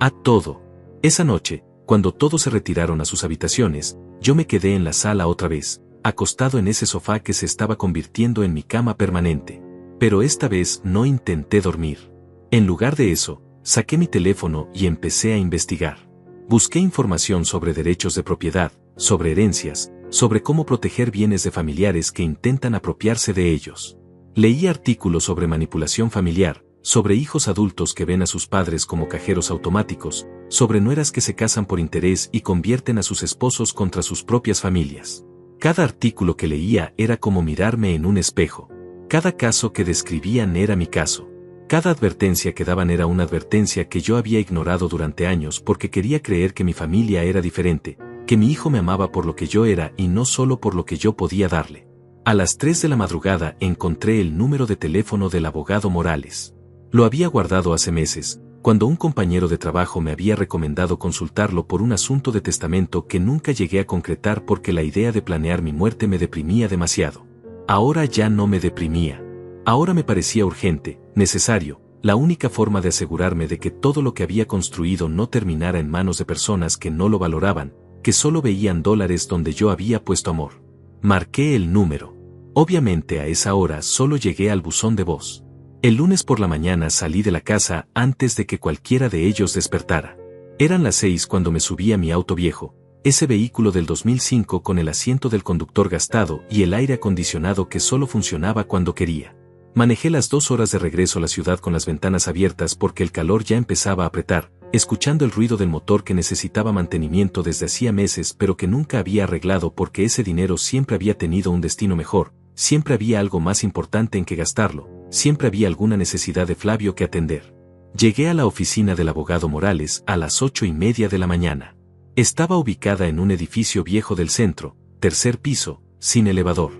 Speaker 1: A todo. Esa noche, cuando todos se retiraron a sus habitaciones, yo me quedé en la sala otra vez, acostado en ese sofá que se estaba convirtiendo en mi cama permanente. Pero esta vez no intenté dormir. En lugar de eso, saqué mi teléfono y empecé a investigar. Busqué información sobre derechos de propiedad, sobre herencias, sobre cómo proteger bienes de familiares que intentan apropiarse de ellos. Leí artículos sobre manipulación familiar, sobre hijos adultos que ven a sus padres como cajeros automáticos, sobre nueras que se casan por interés y convierten a sus esposos contra sus propias familias. Cada artículo que leía era como mirarme en un espejo. Cada caso que describían era mi caso. Cada advertencia que daban era una advertencia que yo había ignorado durante años porque quería creer que mi familia era diferente, que mi hijo me amaba por lo que yo era y no solo por lo que yo podía darle. A las 3 de la madrugada encontré el número de teléfono del abogado Morales. Lo había guardado hace meses, cuando un compañero de trabajo me había recomendado consultarlo por un asunto de testamento que nunca llegué a concretar porque la idea de planear mi muerte me deprimía demasiado. Ahora ya no me deprimía. Ahora me parecía urgente, necesario, la única forma de asegurarme de que todo lo que había construido no terminara en manos de personas que no lo valoraban, que solo veían dólares donde yo había puesto amor. Marqué el número. Obviamente a esa hora solo llegué al buzón de voz. El lunes por la mañana salí de la casa antes de que cualquiera de ellos despertara. Eran las 6 cuando me subí a mi auto viejo, ese vehículo del 2005 con el asiento del conductor gastado y el aire acondicionado que solo funcionaba cuando quería. Manejé las 2 horas de regreso a la ciudad con las ventanas abiertas porque el calor ya empezaba a apretar, escuchando el ruido del motor que necesitaba mantenimiento desde hacía meses pero que nunca había arreglado porque ese dinero siempre había tenido un destino mejor, siempre había algo más importante en que gastarlo, siempre había alguna necesidad de Flavio que atender. Llegué a la oficina del abogado Morales a las 8:30 de la mañana. Estaba ubicada en un edificio viejo del centro, tercer piso, sin elevador.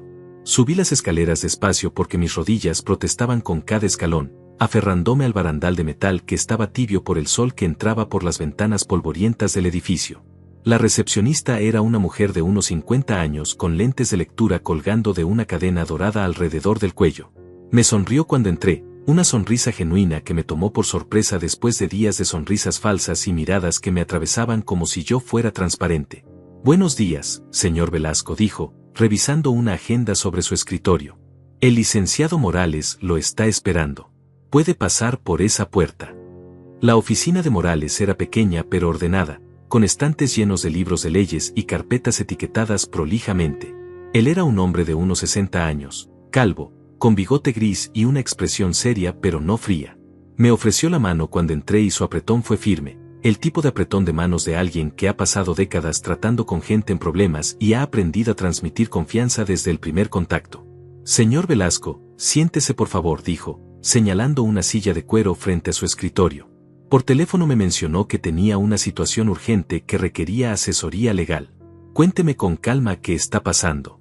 Speaker 1: Subí las escaleras despacio porque mis rodillas protestaban con cada escalón, aferrándome al barandal de metal que estaba tibio por el sol que entraba por las ventanas polvorientas del edificio. La recepcionista era una mujer de unos 50 años con lentes de lectura colgando de una cadena dorada alrededor del cuello. Me sonrió cuando entré, una sonrisa genuina que me tomó por sorpresa después de días de sonrisas falsas y miradas que me atravesaban como si yo fuera transparente. «Buenos días, señor Velasco», dijo, revisando una agenda sobre su escritorio. «El licenciado Morales lo está esperando. Puede pasar por esa puerta». La oficina de Morales era pequeña pero ordenada, con estantes llenos de libros de leyes y carpetas etiquetadas prolijamente. Él era un hombre de unos 60 años, calvo, con bigote gris y una expresión seria pero no fría. Me ofreció la mano cuando entré y su apretón fue firme, el tipo de apretón de manos de alguien que ha pasado décadas tratando con gente en problemas y ha aprendido a transmitir confianza desde el primer contacto. «Señor Velasco, siéntese por favor», dijo, señalando una silla de cuero frente a su escritorio. Por teléfono me mencionó que tenía una situación urgente que requería asesoría legal. «Cuénteme con calma qué está pasando».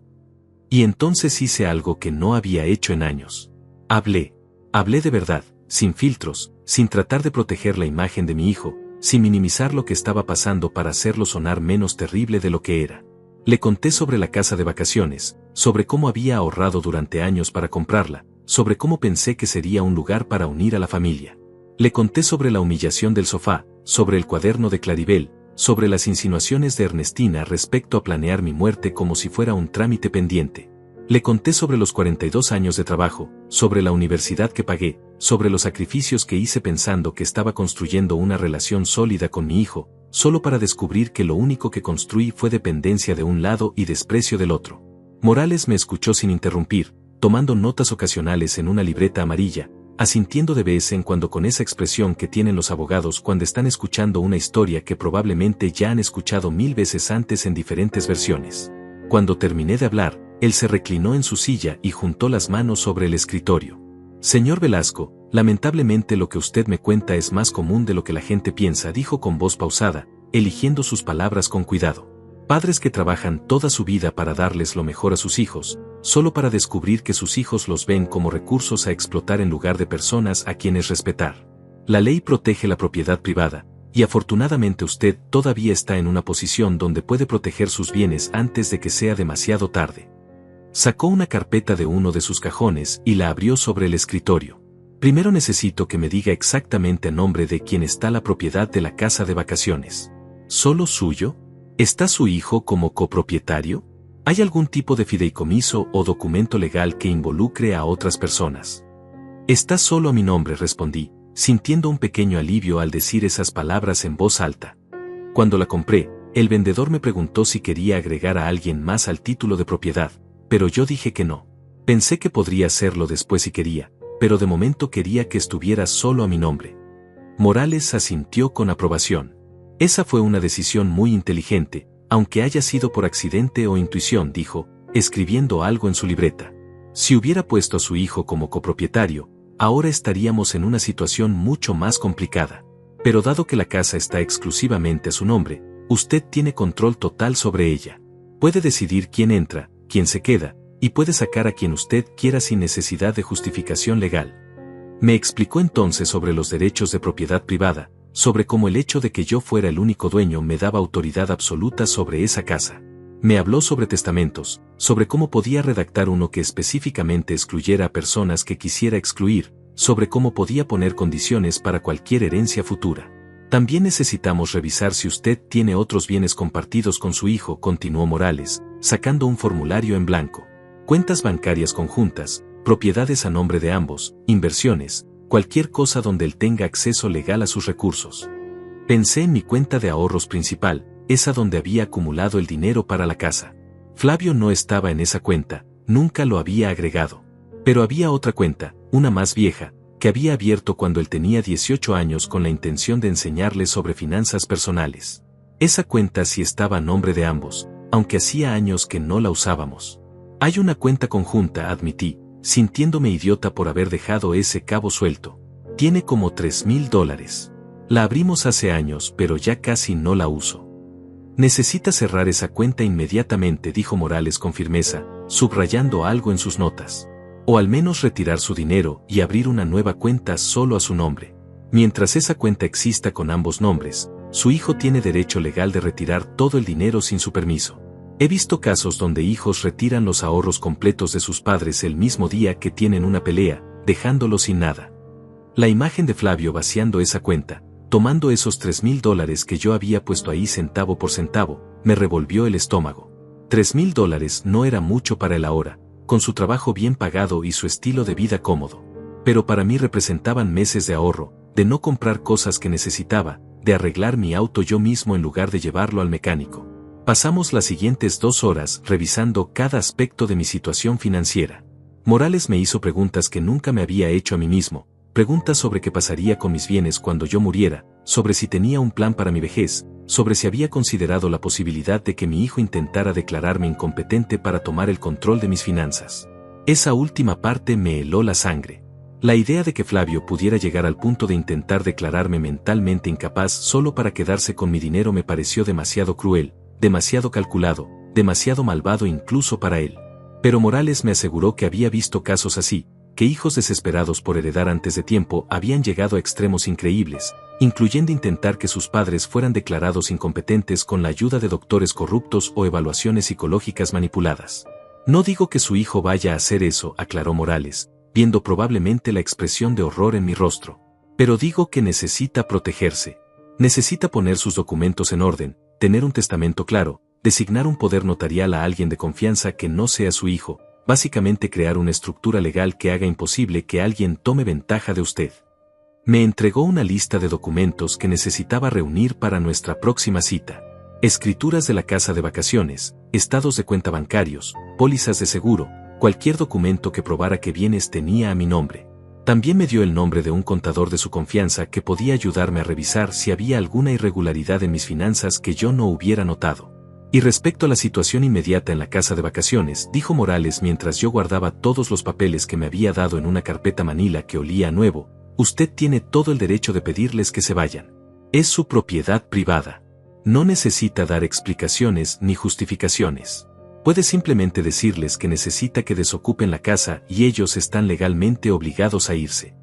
Speaker 1: Y entonces hice algo que no había hecho en años. Hablé de verdad, sin filtros, sin tratar de proteger la imagen de mi hijo, sin minimizar lo que estaba pasando para hacerlo sonar menos terrible de lo que era. Le conté sobre la casa de vacaciones, sobre cómo había ahorrado durante años para comprarla, sobre cómo pensé que sería un lugar para unir a la familia. Le conté sobre la humillación del sofá, sobre el cuaderno de Claribel, sobre las insinuaciones de Ernestina respecto a planear mi muerte como si fuera un trámite pendiente. Le conté sobre los 42 años de trabajo, sobre la universidad que pagué, sobre los sacrificios que hice pensando que estaba construyendo una relación sólida con mi hijo, solo para descubrir que lo único que construí fue dependencia de un lado y desprecio del otro. Morales me escuchó sin interrumpir, tomando notas ocasionales en una libreta amarilla, asintiendo de vez en cuando con esa expresión que tienen los abogados cuando están escuchando una historia que probablemente ya han escuchado 1000 veces antes en diferentes versiones. Cuando terminé de hablar, él se reclinó en su silla y juntó las manos sobre el escritorio. «Señor Velasco, lamentablemente lo que usted me cuenta es más común de lo que la gente piensa», dijo con voz pausada, eligiendo sus palabras con cuidado. «Padres que trabajan toda su vida para darles lo mejor a sus hijos, solo para descubrir que sus hijos los ven como recursos a explotar en lugar de personas a quienes respetar. La ley protege la propiedad privada, y afortunadamente usted todavía está en una posición donde puede proteger sus bienes antes de que sea demasiado tarde». Sacó una carpeta de uno de sus cajones y la abrió sobre el escritorio. «Primero necesito que me diga exactamente a nombre de quién está la propiedad de la casa de vacaciones. ¿Solo suyo? ¿Está su hijo como copropietario? ¿Hay algún tipo de fideicomiso o documento legal que involucre a otras personas?» «Está solo a mi nombre», respondí, sintiendo un pequeño alivio al decir esas palabras en voz alta. Cuando la compré, el vendedor me preguntó si quería agregar a alguien más al título de propiedad, pero yo dije que no. Pensé que podría hacerlo después si quería, pero de momento quería que estuviera solo a mi nombre. Morales asintió con aprobación. «Esa fue una decisión muy inteligente, aunque haya sido por accidente o intuición», dijo, escribiendo algo en su libreta. «Si hubiera puesto a su hijo como copropietario, ahora estaríamos en una situación mucho más complicada. Pero dado que la casa está exclusivamente a su nombre, usted tiene control total sobre ella. Puede decidir quién entra, quién se queda, y puede sacar a quien usted quiera sin necesidad de justificación legal». Me explicó entonces sobre los derechos de propiedad privada, sobre cómo el hecho de que yo fuera el único dueño me daba autoridad absoluta sobre esa casa. Me habló sobre testamentos, sobre cómo podía redactar uno que específicamente excluyera a personas que quisiera excluir, sobre cómo podía poner condiciones para cualquier herencia futura. «También necesitamos revisar si usted tiene otros bienes compartidos con su hijo», continuó Morales, sacando un formulario en blanco. «Cuentas bancarias conjuntas, propiedades a nombre de ambos, inversiones, cualquier cosa donde él tenga acceso legal a sus recursos». Pensé en mi cuenta de ahorros principal, esa donde había acumulado el dinero para la casa. Flavio no estaba en esa cuenta, nunca lo había agregado. Pero había otra cuenta, una más vieja, que había abierto cuando él tenía 18 años con la intención de enseñarle sobre finanzas personales. Esa cuenta sí estaba a nombre de ambos, aunque hacía años que no la usábamos. Hay una cuenta conjunta, admití, sintiéndome idiota por haber dejado ese cabo suelto. Tiene como $3,000. La abrimos hace años, pero ya casi no la uso. Necesita cerrar esa cuenta inmediatamente, dijo Morales con firmeza, subrayando algo en sus notas. O al menos retirar su dinero y abrir una nueva cuenta solo a su nombre. Mientras esa cuenta exista con ambos nombres, su hijo tiene derecho legal de retirar todo el dinero sin su permiso. He visto casos donde hijos retiran los ahorros completos de sus padres el mismo día que tienen una pelea, dejándolos sin nada. La imagen de Flavio vaciando esa cuenta, tomando esos $3,000 que yo había puesto ahí centavo por centavo, me revolvió el estómago. $3,000 no era mucho para él ahora, con su trabajo bien pagado y su estilo de vida cómodo. Pero para mí representaban meses de ahorro, de no comprar cosas que necesitaba, de arreglar mi auto yo mismo en lugar de llevarlo al mecánico. Pasamos las siguientes 2 horas revisando cada aspecto de mi situación financiera. Morales me hizo preguntas que nunca me había hecho a mí mismo, preguntas sobre qué pasaría con mis bienes cuando yo muriera, sobre si tenía un plan para mi vejez, sobre si había considerado la posibilidad de que mi hijo intentara declararme incompetente para tomar el control de mis finanzas. Esa última parte me heló la sangre. La idea de que Flavio pudiera llegar al punto de intentar declararme mentalmente incapaz solo para quedarse con mi dinero me pareció demasiado cruel, demasiado calculado, demasiado malvado incluso para él. Pero Morales me aseguró que había visto casos así, que hijos desesperados por heredar antes de tiempo habían llegado a extremos increíbles, incluyendo intentar que sus padres fueran declarados incompetentes con la ayuda de doctores corruptos o evaluaciones psicológicas manipuladas. No digo que su hijo vaya a hacer eso, aclaró Morales, viendo probablemente la expresión de horror en mi rostro. Pero digo que necesita protegerse. Necesita poner sus documentos en orden, tener un testamento claro, designar un poder notarial a alguien de confianza que no sea su hijo, básicamente crear una estructura legal que haga imposible que alguien tome ventaja de usted. Me entregó una lista de documentos que necesitaba reunir para nuestra próxima cita. Escrituras de la casa de vacaciones, estados de cuenta bancarios, pólizas de seguro, cualquier documento que probara que bienes tenía a mi nombre. También me dio el nombre de un contador de su confianza que podía ayudarme a revisar si había alguna irregularidad en mis finanzas que yo no hubiera notado. Y respecto a la situación inmediata en la casa de vacaciones, dijo Morales mientras yo guardaba todos los papeles que me había dado en una carpeta manila que olía a nuevo, usted tiene todo el derecho de pedirles que se vayan. Es su propiedad privada. No necesita dar explicaciones ni justificaciones. Puede simplemente decirles que necesita que desocupen la casa y ellos están legalmente obligados a irse.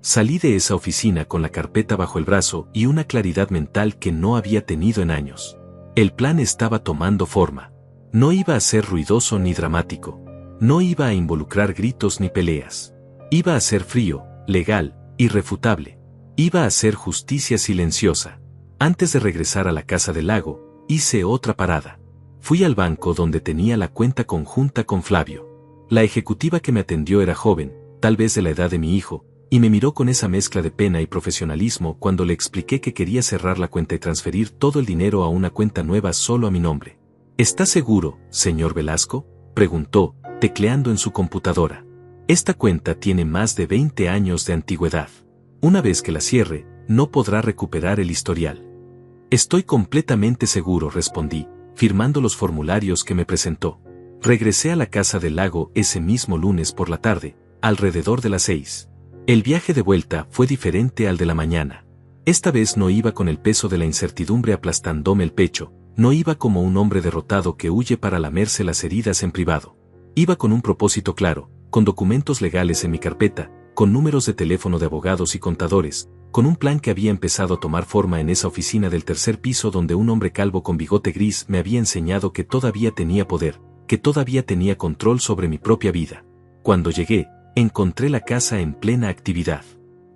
Speaker 1: Salí de esa oficina con la carpeta bajo el brazo y una claridad mental que no había tenido en años. El plan estaba tomando forma. No iba a ser ruidoso ni dramático. No iba a involucrar gritos ni peleas. Iba a ser frío, legal, irrefutable. Iba a ser justicia silenciosa. Antes de regresar a la casa del lago, hice otra parada. Fui al banco donde tenía la cuenta conjunta con Flavio. La ejecutiva que me atendió era joven, tal vez de la edad de mi hijo, y me miró con esa mezcla de pena y profesionalismo cuando le expliqué que quería cerrar la cuenta y transferir todo el dinero a una cuenta nueva solo a mi nombre. ¿Está seguro, señor Velasco?, preguntó, tecleando en su computadora. Esta cuenta tiene más de 20 años de antigüedad. Una vez que la cierre, no podrá recuperar el historial. Estoy completamente seguro, respondí, firmando los formularios que me presentó. Regresé a la casa del lago ese mismo lunes por la tarde, alrededor de las 6. El viaje de vuelta fue diferente al de la mañana. Esta vez no iba con el peso de la incertidumbre aplastándome el pecho, no iba como un hombre derrotado que huye para lamerse las heridas en privado. Iba con un propósito claro, con documentos legales en mi carpeta, con números de teléfono de abogados y contadores, con un plan que había empezado a tomar forma en esa oficina del tercer piso donde un hombre calvo con bigote gris me había enseñado que todavía tenía poder, que todavía tenía control sobre mi propia vida. Cuando llegué, encontré la casa en plena actividad.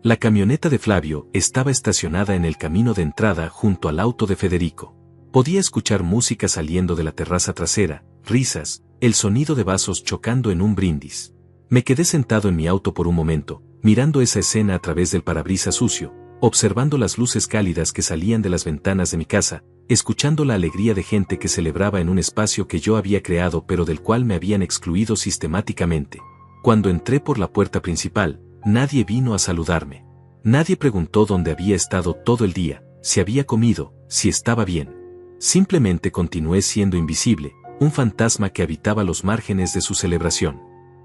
Speaker 1: La camioneta de Flavio estaba estacionada en el camino de entrada junto al auto de Federico. Podía escuchar música saliendo de la terraza trasera, risas, el sonido de vasos chocando en un brindis. Me quedé sentado en mi auto por un momento, mirando esa escena a través del parabrisas sucio, observando las luces cálidas que salían de las ventanas de mi casa, escuchando la alegría de gente que celebraba en un espacio que yo había creado pero del cual me habían excluido sistemáticamente. Cuando entré por la puerta principal, nadie vino a saludarme. Nadie preguntó dónde había estado todo el día, si había comido, si estaba bien. Simplemente continué siendo invisible, un fantasma que habitaba los márgenes de su celebración.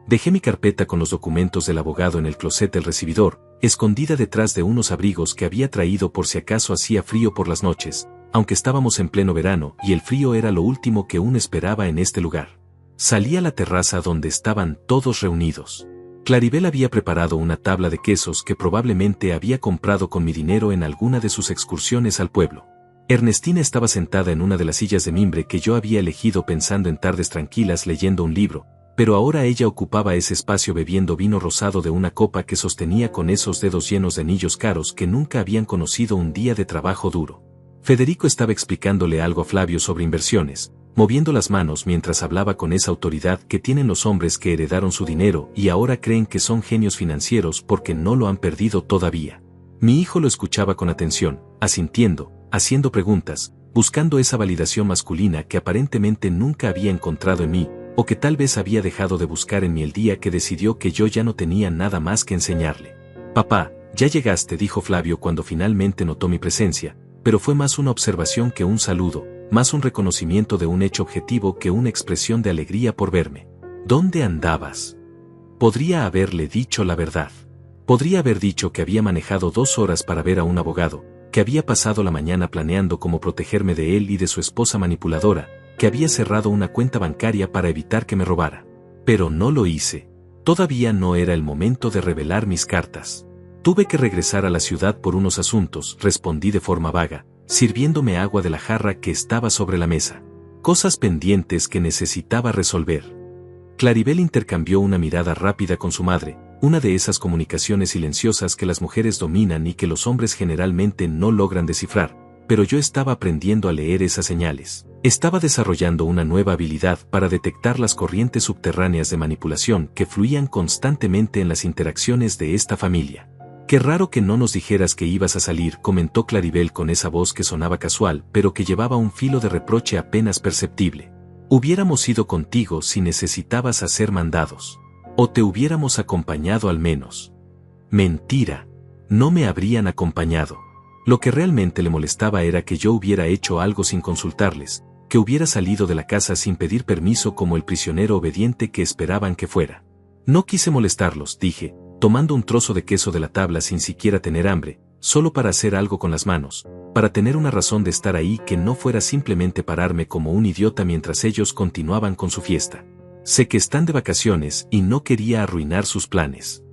Speaker 1: Dejé mi carpeta con los documentos del abogado en el closet del recibidor, escondida detrás de unos abrigos que había traído por si acaso hacía frío por las noches, aunque estábamos en pleno verano y el frío era lo último que uno esperaba en este lugar. Salí a la terraza donde estaban todos reunidos. Claribel había preparado una tabla de quesos que probablemente había comprado con mi dinero en alguna de sus excursiones al pueblo. Ernestina estaba sentada en una de las sillas de mimbre que yo había elegido pensando en tardes tranquilas leyendo un libro, pero ahora ella ocupaba ese espacio bebiendo vino rosado de una copa que sostenía con esos dedos llenos de anillos caros que nunca habían conocido un día de trabajo duro. Federico estaba explicándole algo a Flavio sobre inversiones, moviendo las manos mientras hablaba con esa autoridad que tienen los hombres que heredaron su dinero y ahora creen que son genios financieros porque no lo han perdido todavía. Mi hijo lo escuchaba con atención, asintiendo, haciendo preguntas, buscando esa validación masculina que aparentemente nunca había encontrado en mí, o que tal vez había dejado de buscar en mí el día que decidió que yo ya no tenía nada más que enseñarle. «Papá, ya llegaste», dijo Flavio cuando finalmente notó mi presencia, pero fue más una observación que un saludo, más un reconocimiento de un hecho objetivo que una expresión de alegría por verme. «¿Dónde andabas?». Podría haberle dicho la verdad. Podría haber dicho que había manejado 2 horas para ver a un abogado, que había pasado la mañana planeando cómo protegerme de él y de su esposa manipuladora, que había cerrado una cuenta bancaria para evitar que me robara. Pero no lo hice. Todavía no era el momento de revelar mis cartas. Tuve que regresar a la ciudad por unos asuntos, respondí de forma vaga, sirviéndome agua de la jarra que estaba sobre la mesa. Cosas pendientes que necesitaba resolver. Claribel intercambió una mirada rápida con su madre, una de esas comunicaciones silenciosas que las mujeres dominan y que los hombres generalmente no logran descifrar, pero yo estaba aprendiendo a leer esas señales. Estaba desarrollando una nueva habilidad para detectar las corrientes subterráneas de manipulación que fluían constantemente en las interacciones de esta familia. «Qué raro que no nos dijeras que ibas a salir», comentó Claribel con esa voz que sonaba casual pero que llevaba un filo de reproche apenas perceptible. «Hubiéramos ido contigo si necesitabas hacer mandados. O te hubiéramos acompañado al menos». Mentira. No me habrían acompañado. Lo que realmente le molestaba era que yo hubiera hecho algo sin consultarles, que hubiera salido de la casa sin pedir permiso como el prisionero obediente que esperaban que fuera. No quise molestarlos, dije, tomando un trozo de queso de la tabla sin siquiera tener hambre, solo para hacer algo con las manos, para tener una razón de estar ahí que no fuera simplemente pararme como un idiota mientras ellos continuaban con su fiesta. Sé que están de vacaciones y no quería arruinar sus planes.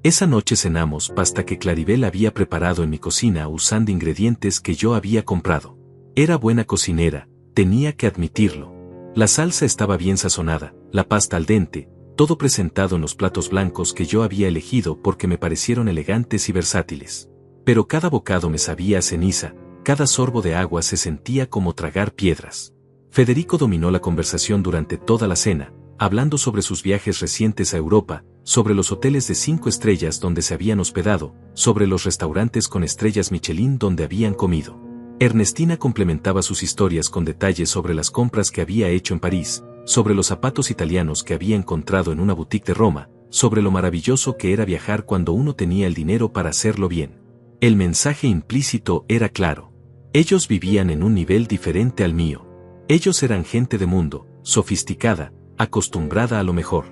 Speaker 1: Esa noche cenamos pasta que Claribel había preparado en mi cocina usando ingredientes que yo había comprado. Era buena cocinera, tenía que admitirlo. La salsa estaba bien sazonada, la pasta al dente, todo presentado en los platos blancos que yo había elegido porque me parecieron elegantes y versátiles. Pero cada bocado me sabía a ceniza, cada sorbo de agua se sentía como tragar piedras. Federico dominó la conversación durante toda la cena, hablando sobre sus viajes recientes a Europa, sobre los hoteles de 5 estrellas donde se habían hospedado, sobre los restaurantes con estrellas Michelin donde habían comido. Ernestina complementaba sus historias con detalles sobre las compras que había hecho en París, sobre los zapatos italianos que había encontrado en una boutique de Roma, sobre lo maravilloso que era viajar cuando uno tenía el dinero para hacerlo bien. El mensaje implícito era claro. Ellos vivían en un nivel diferente al mío. Ellos eran gente de mundo, sofisticada, acostumbrada a lo mejor.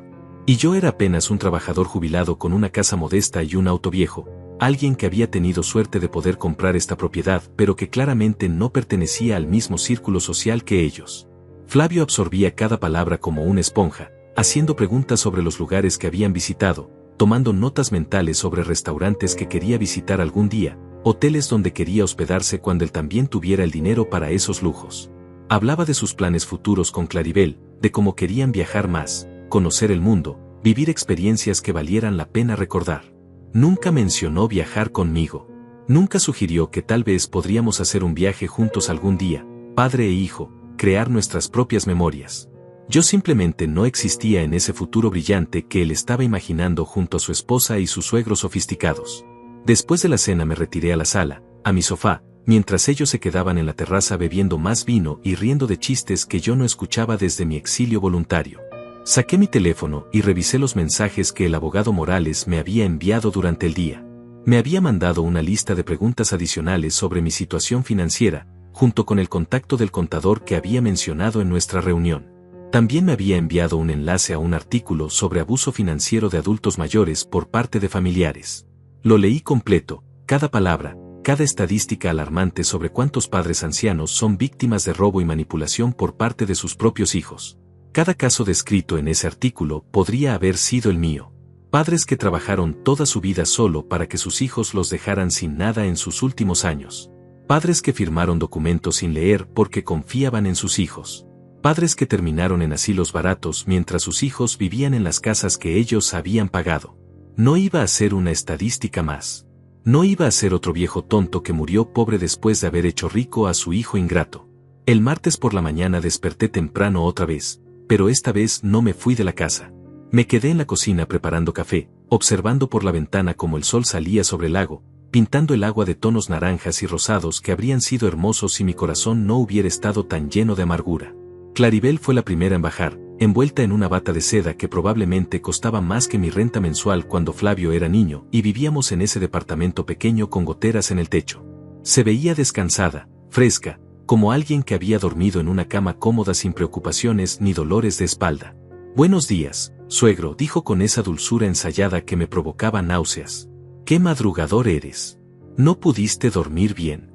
Speaker 1: Y yo era apenas un trabajador jubilado con una casa modesta y un auto viejo, alguien que había tenido suerte de poder comprar esta propiedad pero que claramente no pertenecía al mismo círculo social que ellos. Flavio absorbía cada palabra como una esponja, haciendo preguntas sobre los lugares que habían visitado, tomando notas mentales sobre restaurantes que quería visitar algún día, hoteles donde quería hospedarse cuando él también tuviera el dinero para esos lujos. Hablaba de sus planes futuros con Claribel, de cómo querían viajar más, conocer el mundo, vivir experiencias que valieran la pena recordar. Nunca mencionó viajar conmigo. Nunca sugirió que tal vez podríamos hacer un viaje juntos algún día, padre e hijo, crear nuestras propias memorias. Yo simplemente no existía en ese futuro brillante que él estaba imaginando junto a su esposa y sus suegros sofisticados. Después de la cena me retiré a la sala, a mi sofá, mientras ellos se quedaban en la terraza bebiendo más vino y riendo de chistes que yo no escuchaba desde mi exilio voluntario. Saqué mi teléfono y revisé los mensajes que el abogado Morales me había enviado durante el día. Me había mandado una lista de preguntas adicionales sobre mi situación financiera, junto con el contacto del contador que había mencionado en nuestra reunión. También me había enviado un enlace a un artículo sobre abuso financiero de adultos mayores por parte de familiares. Lo leí completo, cada palabra, cada estadística alarmante sobre cuántos padres ancianos son víctimas de robo y manipulación por parte de sus propios hijos. Cada caso descrito en ese artículo podría haber sido el mío. Padres que trabajaron toda su vida solo para que sus hijos los dejaran sin nada en sus últimos años. Padres que firmaron documentos sin leer porque confiaban en sus hijos. Padres que terminaron en asilos baratos mientras sus hijos vivían en las casas que ellos habían pagado. No iba a ser una estadística más. No iba a ser otro viejo tonto que murió pobre después de haber hecho rico a su hijo ingrato. El martes por la mañana desperté temprano otra vez, pero esta vez no me fui de la casa. Me quedé en la cocina preparando café, observando por la ventana cómo el sol salía sobre el lago, pintando el agua de tonos naranjas y rosados que habrían sido hermosos si mi corazón no hubiera estado tan lleno de amargura. Claribel fue la primera en bajar, envuelta en una bata de seda que probablemente costaba más que mi renta mensual cuando Flavio era niño y vivíamos en ese departamento pequeño con goteras en el techo. Se veía descansada, fresca, como alguien que había dormido en una cama cómoda sin preocupaciones ni dolores de espalda. «Buenos días, suegro», dijo con esa dulzura ensayada que me provocaba náuseas. «¿Qué madrugador eres? ¿No pudiste dormir bien?».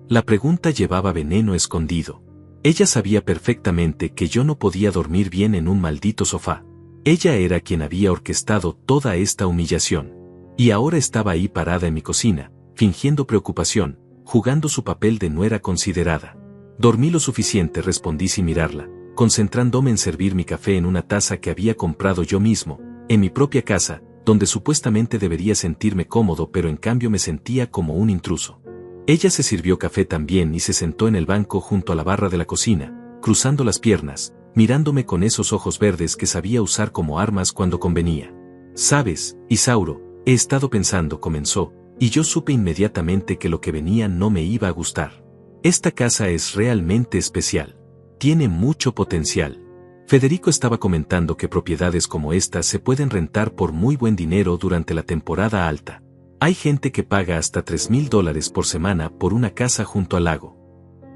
Speaker 1: La pregunta llevaba veneno escondido. Ella sabía perfectamente que yo no podía dormir bien en un maldito sofá. Ella era quien había orquestado toda esta humillación. Y ahora estaba ahí parada en mi cocina, fingiendo preocupación, jugando su papel de nuera considerada. «Dormí lo suficiente», respondí sin mirarla, concentrándome en servir mi café en una taza que había comprado yo mismo, en mi propia casa, donde supuestamente debería sentirme cómodo, pero en cambio me sentía como un intruso. Ella se sirvió café también y se sentó en el banco junto a la barra de la cocina, cruzando las piernas, mirándome con esos ojos verdes que sabía usar como armas cuando convenía. «Sabes, Isauro, he estado pensando», comenzó, y yo supe inmediatamente que lo que venía no me iba a gustar. «Esta casa es realmente especial. Tiene mucho potencial». Federico estaba comentando que propiedades como esta se pueden rentar por muy buen dinero durante la temporada alta. Hay gente que paga hasta $3,000 por semana por una casa junto al lago.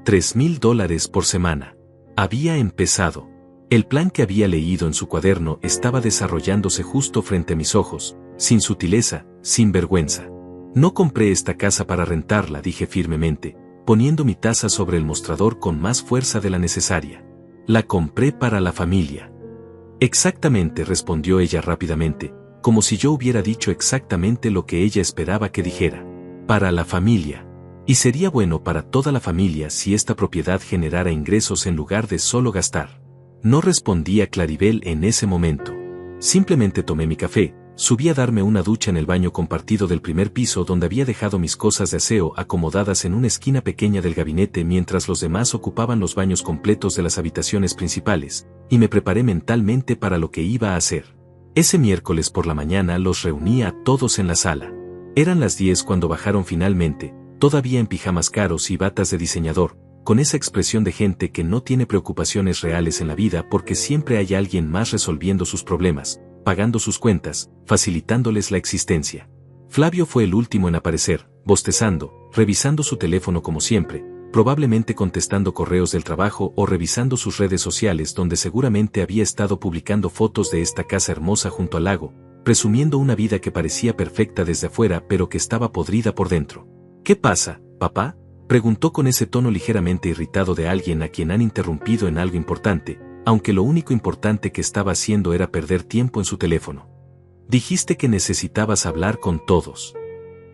Speaker 1: $3,000 por semana. Había empezado. El plan que había leído en su cuaderno estaba desarrollándose justo frente a mis ojos, sin sutileza, sin vergüenza. «No compré esta casa para rentarla», dije firmemente, poniendo mi taza sobre el mostrador con más fuerza de la necesaria. «La compré para la familia». «Exactamente», respondió ella rápidamente, como si yo hubiera dicho exactamente lo que ella esperaba que dijera. «Para la familia. Y sería bueno para toda la familia si esta propiedad generara ingresos en lugar de solo gastar». No respondía Claribel en ese momento. Simplemente tomé mi café, subí a darme una ducha en el baño compartido del primer piso donde había dejado mis cosas de aseo acomodadas en una esquina pequeña del gabinete mientras los demás ocupaban los baños completos de las habitaciones principales, y me preparé mentalmente para lo que iba a hacer. Ese miércoles por la mañana los reuní a todos en la sala. Eran las 10 cuando bajaron finalmente, todavía en pijamas caros y batas de diseñador, con esa expresión de gente que no tiene preocupaciones reales en la vida porque siempre hay alguien más resolviendo sus problemas, pagando sus cuentas, facilitándoles la existencia. Flavio fue el último en aparecer, bostezando, revisando su teléfono como siempre, probablemente contestando correos del trabajo o revisando sus redes sociales donde seguramente había estado publicando fotos de esta casa hermosa junto al lago, presumiendo una vida que parecía perfecta desde afuera pero que estaba podrida por dentro. «¿Qué pasa, papá?», preguntó con ese tono ligeramente irritado de alguien a quien han interrumpido en algo importante, aunque lo único importante que estaba haciendo era perder tiempo en su teléfono. «Dijiste que necesitabas hablar con todos».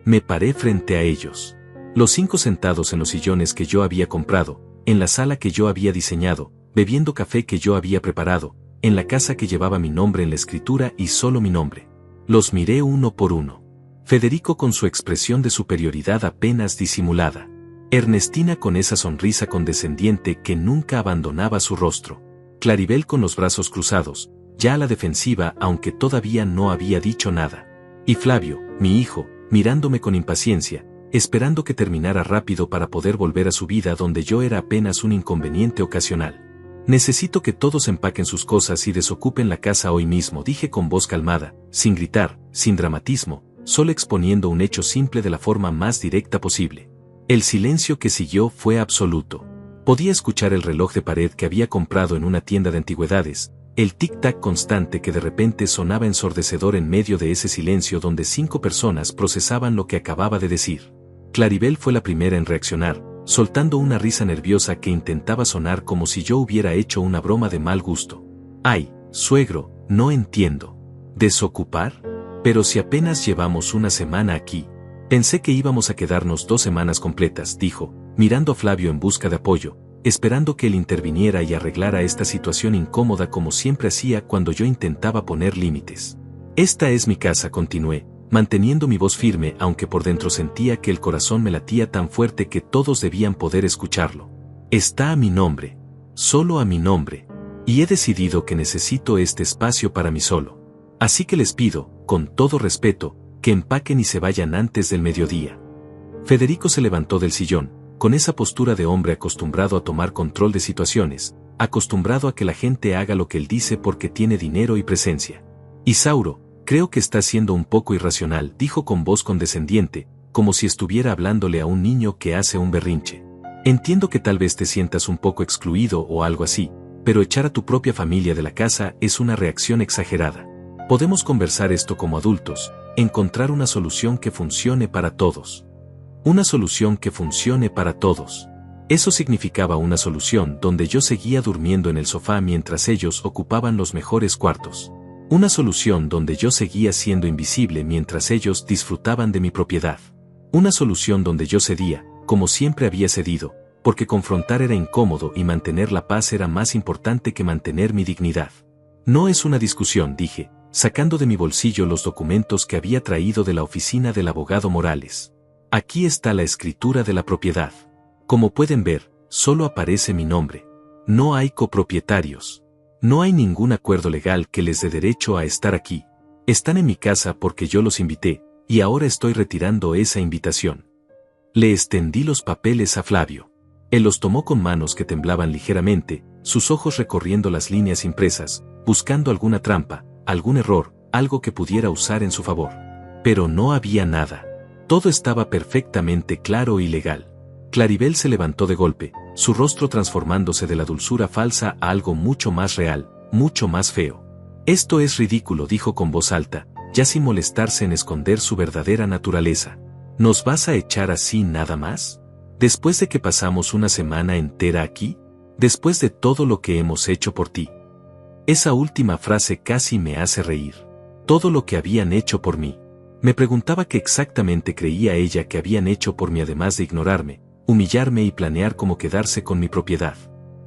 Speaker 1: Me paré frente a ellos. Los 5 sentados en los sillones que yo había comprado, en la sala que yo había diseñado, bebiendo café que yo había preparado, en la casa que llevaba mi nombre en la escritura y solo mi nombre. Los miré uno por uno. Federico con su expresión de superioridad apenas disimulada. Ernestina con esa sonrisa condescendiente que nunca abandonaba su rostro. Claribel con los brazos cruzados, ya a la defensiva aunque todavía no había dicho nada. Y Flavio, mi hijo, mirándome con impaciencia, esperando que terminara rápido para poder volver a su vida donde yo era apenas un inconveniente ocasional. Necesito que todos empaquen sus cosas y desocupen la casa hoy mismo, dije con voz calmada, sin gritar, sin dramatismo, solo exponiendo un hecho simple de la forma más directa posible. El silencio que siguió fue absoluto. Podía escuchar el reloj de pared que había comprado en una tienda de antigüedades, el tic-tac constante que de repente sonaba ensordecedor en medio de ese silencio donde 5 personas procesaban lo que acababa de decir. Claribel fue la primera en reaccionar, soltando una risa nerviosa que intentaba sonar como si yo hubiera hecho una broma de mal gusto. «Ay, suegro, no entiendo. ¿Desocupar? Pero si apenas llevamos una semana aquí. Pensé que íbamos a quedarnos 2 semanas completas», dijo, mirando a Flavio en busca de apoyo, esperando que él interviniera y arreglara esta situación incómoda como siempre hacía cuando yo intentaba poner límites. «Esta es mi casa», continué, manteniendo mi voz firme aunque por dentro sentía que el corazón me latía tan fuerte que todos debían poder escucharlo. «Está a mi nombre. Solo a mi nombre. Y he decidido que necesito este espacio para mí solo. Así que les pido, con todo respeto, que empaquen y se vayan antes del mediodía». Federico se levantó del sillón, con esa postura de hombre acostumbrado a tomar control de situaciones, acostumbrado a que la gente haga lo que él dice porque tiene dinero y presencia. «Isauro, creo que está siendo un poco irracional», dijo con voz condescendiente, como si estuviera hablándole a un niño que hace un berrinche. «Entiendo que tal vez te sientas un poco excluido o algo así, pero echar a tu propia familia de la casa es una reacción exagerada. Podemos conversar esto como adultos, encontrar una solución que funcione para todos. Una solución que funcione para todos». Eso significaba una solución donde yo seguía durmiendo en el sofá mientras ellos ocupaban los mejores cuartos. Una solución donde yo seguía siendo invisible mientras ellos disfrutaban de mi propiedad. Una solución donde yo cedía, como siempre había cedido, porque confrontar era incómodo y mantener la paz era más importante que mantener mi dignidad. «No es una discusión», dije, sacando de mi bolsillo los documentos que había traído de la oficina del abogado Morales. «Aquí está la escritura de la propiedad. Como pueden ver, solo aparece mi nombre. No hay copropietarios. No hay ningún acuerdo legal que les dé derecho a estar aquí. Están en mi casa porque yo los invité, y ahora estoy retirando esa invitación». Le extendí los papeles a Flavio. Él los tomó con manos que temblaban ligeramente, sus ojos recorriendo las líneas impresas, buscando alguna trampa, algún error, algo que pudiera usar en su favor. Pero no había nada. Todo estaba perfectamente claro y legal. Claribel se levantó de golpe, su rostro transformándose de la dulzura falsa a algo mucho más real, mucho más feo. «Esto es ridículo», dijo con voz alta, ya sin molestarse en esconder su verdadera naturaleza. «¿Nos vas a echar así nada más? ¿Después de que pasamos una semana entera aquí? ¿Después de todo lo que hemos hecho por ti?». Esa última frase casi me hace reír. Todo lo que habían hecho por mí. Me preguntaba qué exactamente creía ella que habían hecho por mí además de ignorarme, humillarme y planear cómo quedarse con mi propiedad.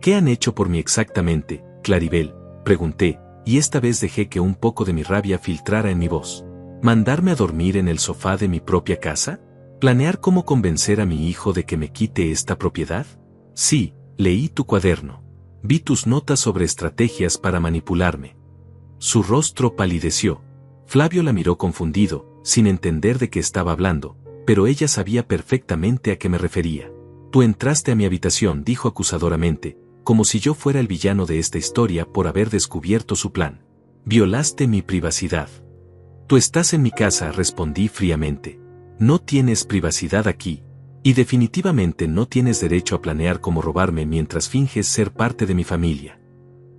Speaker 1: «¿Qué han hecho por mí exactamente, Claribel?», pregunté, y esta vez dejé que un poco de mi rabia filtrara en mi voz. «¿Mandarme a dormir en el sofá de mi propia casa? ¿Planear cómo convencer a mi hijo de que me quite esta propiedad? Sí, leí tu cuaderno. Vi tus notas sobre estrategias para manipularme». Su rostro palideció. Flavio la miró confundido, sin entender de qué estaba hablando, pero ella sabía perfectamente a qué me refería. «Tú entraste a mi habitación», dijo acusadoramente, como si yo fuera el villano de esta historia por haber descubierto su plan. «Violaste mi privacidad». «Tú estás en mi casa», respondí fríamente. «No tienes privacidad aquí. Y definitivamente no tienes derecho a planear cómo robarme mientras finges ser parte de mi familia».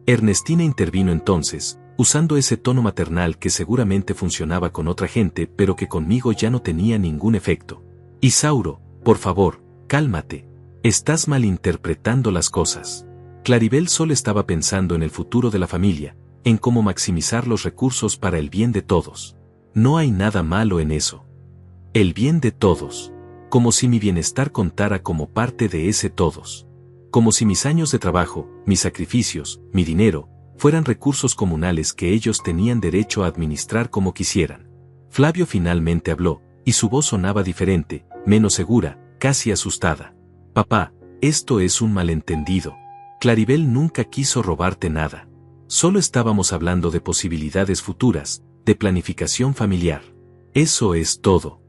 Speaker 1: Ernestina intervino entonces, usando ese tono maternal que seguramente funcionaba con otra gente pero que conmigo ya no tenía ningún efecto. «Isauro, por favor, cálmate. Estás malinterpretando las cosas». Claribel solo estaba pensando en el futuro de la familia, en cómo maximizar los recursos para el bien de todos. No hay nada malo en eso. El bien de todos. Como si mi bienestar contara como parte de ese todos. Como si mis años de trabajo, mis sacrificios, mi dinero, fueran recursos comunales que ellos tenían derecho a administrar como quisieran. Flavio finalmente habló, y su voz sonaba diferente, menos segura, casi asustada. «Papá, esto es un malentendido. Claribel nunca quiso robarte nada. Solo estábamos hablando de posibilidades futuras, de planificación familiar. Eso es todo».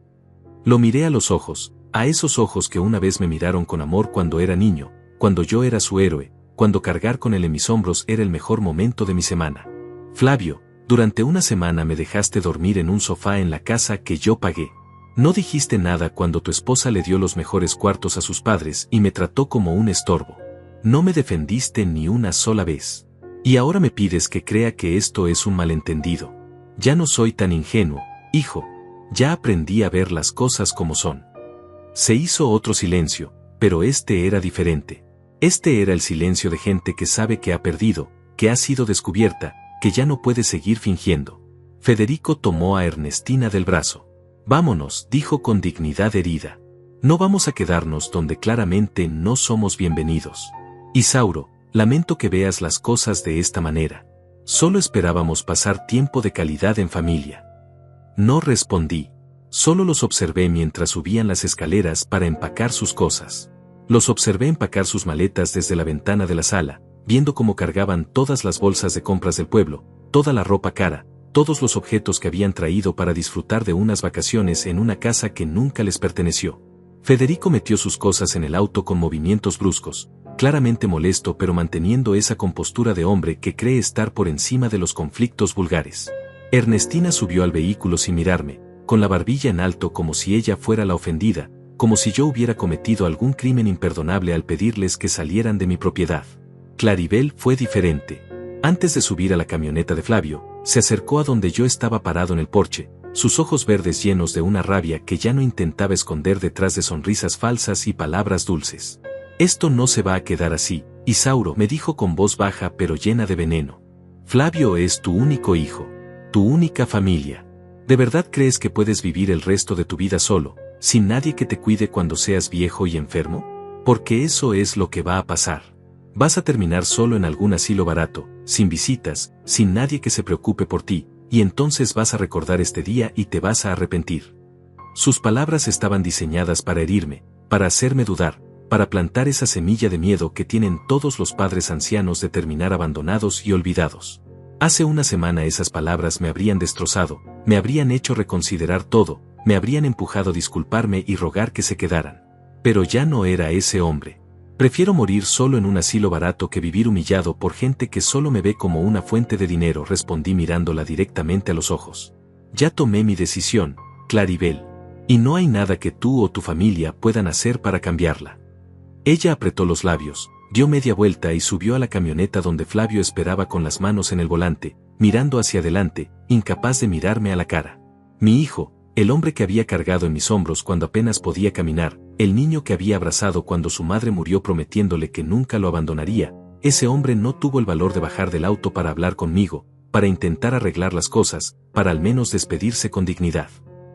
Speaker 1: Lo miré a los ojos, a esos ojos que una vez me miraron con amor cuando era niño, cuando yo era su héroe, cuando cargar con él en mis hombros era el mejor momento de mi semana. Flavio, durante una semana me dejaste dormir en un sofá en la casa que yo pagué. No dijiste nada cuando tu esposa le dio los mejores cuartos a sus padres y me trató como un estorbo. No me defendiste ni una sola vez. Y ahora me pides que crea que esto es un malentendido. Ya no soy tan ingenuo, hijo. Ya aprendí a ver las cosas como son. Se hizo otro silencio, pero este era diferente. Este era el silencio de gente que sabe que ha perdido, que ha sido descubierta, que ya no puede seguir fingiendo. Federico tomó a Ernestina del brazo. Vámonos, dijo con dignidad herida. No vamos a quedarnos donde claramente no somos bienvenidos. Isauro, lamento que veas las cosas de esta manera. Solo esperábamos pasar tiempo de calidad en familia. No respondí. Solo los observé mientras subían las escaleras para empacar sus cosas. Los observé empacar sus maletas desde la ventana de la sala, viendo cómo cargaban todas las bolsas de compras del pueblo, toda la ropa cara, todos los objetos que habían traído para disfrutar de unas vacaciones en una casa que nunca les perteneció. Federico metió sus cosas en el auto con movimientos bruscos, claramente molesto pero manteniendo esa compostura de hombre que cree estar por encima de los conflictos vulgares. Ernestina subió al vehículo sin mirarme, con la barbilla en alto como si ella fuera la ofendida, como si yo hubiera cometido algún crimen imperdonable al pedirles que salieran de mi propiedad. Claribel fue diferente. Antes de subir a la camioneta de Flavio, se acercó a donde yo estaba parado en el porche, sus ojos verdes llenos de una rabia que ya no intentaba esconder detrás de sonrisas falsas y palabras dulces. Esto no se va a quedar así, Isauro, me dijo con voz baja pero llena de veneno. Flavio es tu único hijo, tu única familia. ¿De verdad crees que puedes vivir el resto de tu vida solo, sin nadie que te cuide cuando seas viejo y enfermo? Porque eso es lo que va a pasar. Vas a terminar solo en algún asilo barato, sin visitas, sin nadie que se preocupe por ti, y entonces vas a recordar este día y te vas a arrepentir. Sus palabras estaban diseñadas para herirme, para hacerme dudar, para plantar esa semilla de miedo que tienen todos los padres ancianos de terminar abandonados y olvidados. Hace una semana esas palabras me habrían destrozado, me habrían hecho reconsiderar todo, me habrían empujado a disculparme y rogar que se quedaran. Pero ya no era ese hombre. Prefiero morir solo en un asilo barato que vivir humillado por gente que solo me ve como una fuente de dinero, respondí mirándola directamente a los ojos. Ya tomé mi decisión, Claribel. Y no hay nada que tú o tu familia puedan hacer para cambiarla. Ella apretó los labios, dio media vuelta y subió a la camioneta donde Flavio esperaba con las manos en el volante, mirando hacia adelante, incapaz de mirarme a la cara. Mi hijo, el hombre que había cargado en mis hombros cuando apenas podía caminar, el niño que había abrazado cuando su madre murió prometiéndole que nunca lo abandonaría, ese hombre no tuvo el valor de bajar del auto para hablar conmigo, para intentar arreglar las cosas, para al menos despedirse con dignidad.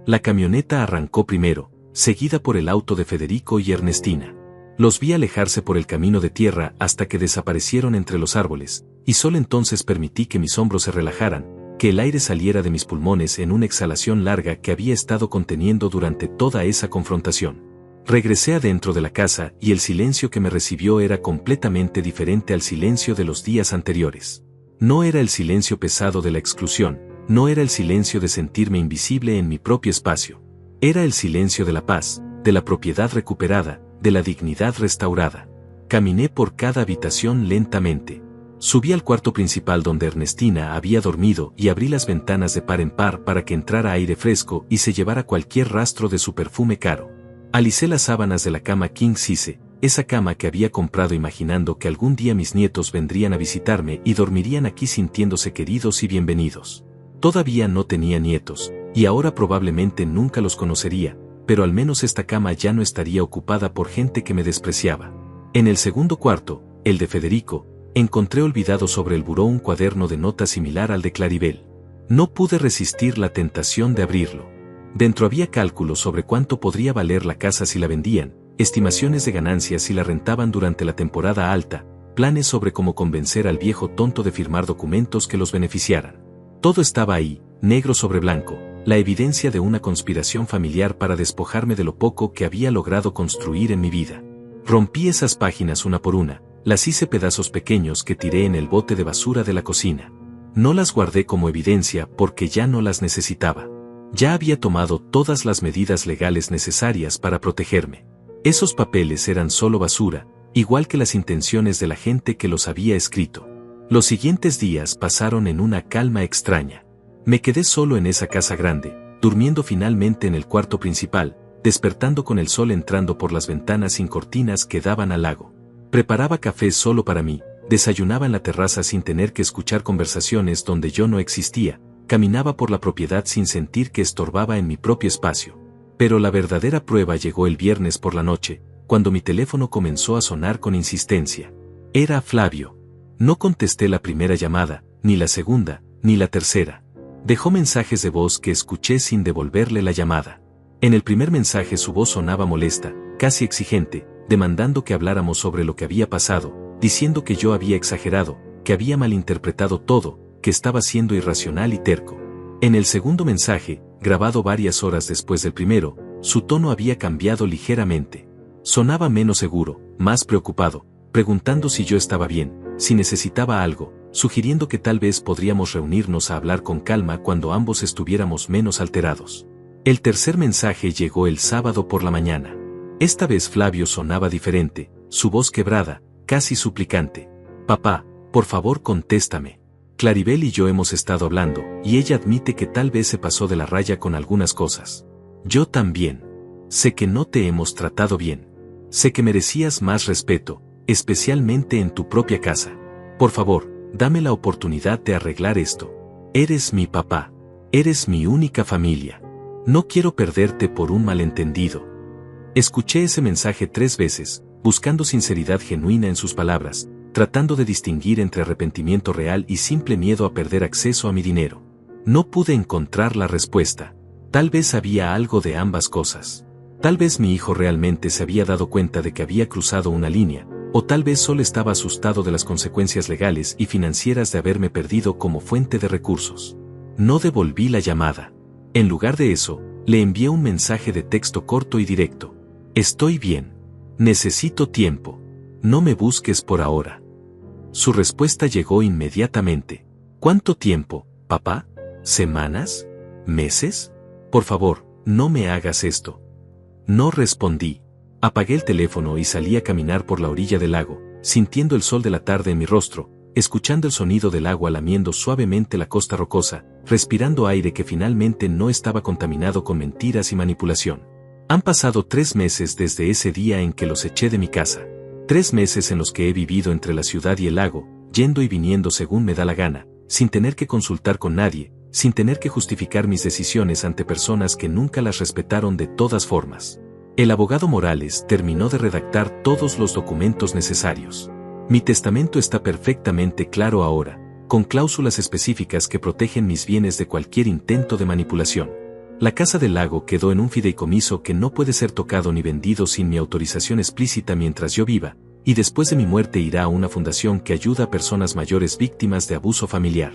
Speaker 1: La camioneta arrancó primero, seguida por el auto de Federico y Ernestina. Los vi alejarse por el camino de tierra hasta que desaparecieron entre los árboles, y solo entonces permití que mis hombros se relajaran, que el aire saliera de mis pulmones en una exhalación larga que había estado conteniendo durante toda esa confrontación. Regresé adentro de la casa y el silencio que me recibió era completamente diferente al silencio de los días anteriores. No era el silencio pesado de la exclusión, no era el silencio de sentirme invisible en mi propio espacio. Era el silencio de la paz, de la propiedad recuperada, de la dignidad restaurada. Caminé por cada habitación lentamente. Subí al cuarto principal donde Ernestina había dormido y abrí las ventanas de par en par para que entrara aire fresco y se llevara cualquier rastro de su perfume caro. Alicé las sábanas de la cama King Size, esa cama que había comprado imaginando que algún día mis nietos vendrían a visitarme y dormirían aquí sintiéndose queridos y bienvenidos. Todavía no tenía nietos, y ahora probablemente nunca los conocería, pero al menos esta cama ya no estaría ocupada por gente que me despreciaba. En el segundo cuarto, el de Federico, encontré olvidado sobre el buró un cuaderno de notas similar al de Claribel. No pude resistir la tentación de abrirlo. Dentro había cálculos sobre cuánto podría valer la casa si la vendían, estimaciones de ganancias si la rentaban durante la temporada alta, planes sobre cómo convencer al viejo tonto de firmar documentos que los beneficiaran. Todo estaba ahí, negro sobre blanco, la evidencia de una conspiración familiar para despojarme de lo poco que había logrado construir en mi vida. Rompí esas páginas una por una, las hice pedazos pequeños que tiré en el bote de basura de la cocina. No las guardé como evidencia porque ya no las necesitaba. Ya había tomado todas las medidas legales necesarias para protegerme. Esos papeles eran solo basura, igual que las intenciones de la gente que los había escrito. Los siguientes días pasaron en una calma extraña. Me quedé solo en esa casa grande, durmiendo finalmente en el cuarto principal, despertando con el sol entrando por las ventanas sin cortinas que daban al lago. Preparaba café solo para mí, desayunaba en la terraza sin tener que escuchar conversaciones donde yo no existía, caminaba por la propiedad sin sentir que estorbaba en mi propio espacio. Pero la verdadera prueba llegó el viernes por la noche, cuando mi teléfono comenzó a sonar con insistencia. Era Flavio. No contesté la primera llamada, ni la segunda, ni la tercera. Dejó mensajes de voz que escuché sin devolverle la llamada. En el primer mensaje su voz sonaba molesta, casi exigente, demandando que habláramos sobre lo que había pasado, diciendo que yo había exagerado, que había malinterpretado todo, que estaba siendo irracional y terco. En el segundo mensaje, grabado varias horas después del primero, su tono había cambiado ligeramente. Sonaba menos seguro, más preocupado, preguntando si yo estaba bien, si necesitaba algo, sugiriendo que tal vez podríamos reunirnos a hablar con calma cuando ambos estuviéramos menos alterados. El tercer mensaje llegó el sábado por la mañana. Esta vez Flavio sonaba diferente, su voz quebrada, casi suplicante. Papá, por favor contéstame. Claribel y yo hemos estado hablando, y ella admite que tal vez se pasó de la raya con algunas cosas. Yo también. Sé que no te hemos tratado bien. Sé que merecías más respeto, especialmente en tu propia casa. Por favor, dame la oportunidad de arreglar esto. Eres mi papá. Eres mi única familia. No quiero perderte por un malentendido. Escuché ese mensaje 3 veces, buscando sinceridad genuina en sus palabras, tratando de distinguir entre arrepentimiento real y simple miedo a perder acceso a mi dinero. No pude encontrar la respuesta. Tal vez había algo de ambas cosas. Tal vez mi hijo realmente se había dado cuenta de que había cruzado una línea, o tal vez solo estaba asustado de las consecuencias legales y financieras de haberme perdido como fuente de recursos. No devolví la llamada. En lugar de eso, le envié un mensaje de texto corto y directo. Estoy bien. Necesito tiempo. No me busques por ahora. Su respuesta llegó inmediatamente. ¿Cuánto tiempo, papá? ¿Semanas? ¿Meses? Por favor, no me hagas esto. No respondí. Apagué el teléfono y salí a caminar por la orilla del lago, sintiendo el sol de la tarde en mi rostro, escuchando el sonido del agua lamiendo suavemente la costa rocosa, respirando aire que finalmente no estaba contaminado con mentiras y manipulación. Han pasado 3 meses desde ese día en que los eché de mi casa. 3 meses en los que he vivido entre la ciudad y el lago, yendo y viniendo según me da la gana, sin tener que consultar con nadie, sin tener que justificar mis decisiones ante personas que nunca las respetaron de todas formas. El abogado Morales terminó de redactar todos los documentos necesarios. Mi testamento está perfectamente claro ahora, con cláusulas específicas que protegen mis bienes de cualquier intento de manipulación. La casa del lago quedó en un fideicomiso que no puede ser tocado ni vendido sin mi autorización explícita mientras yo viva, y después de mi muerte irá a una fundación que ayuda a personas mayores víctimas de abuso familiar.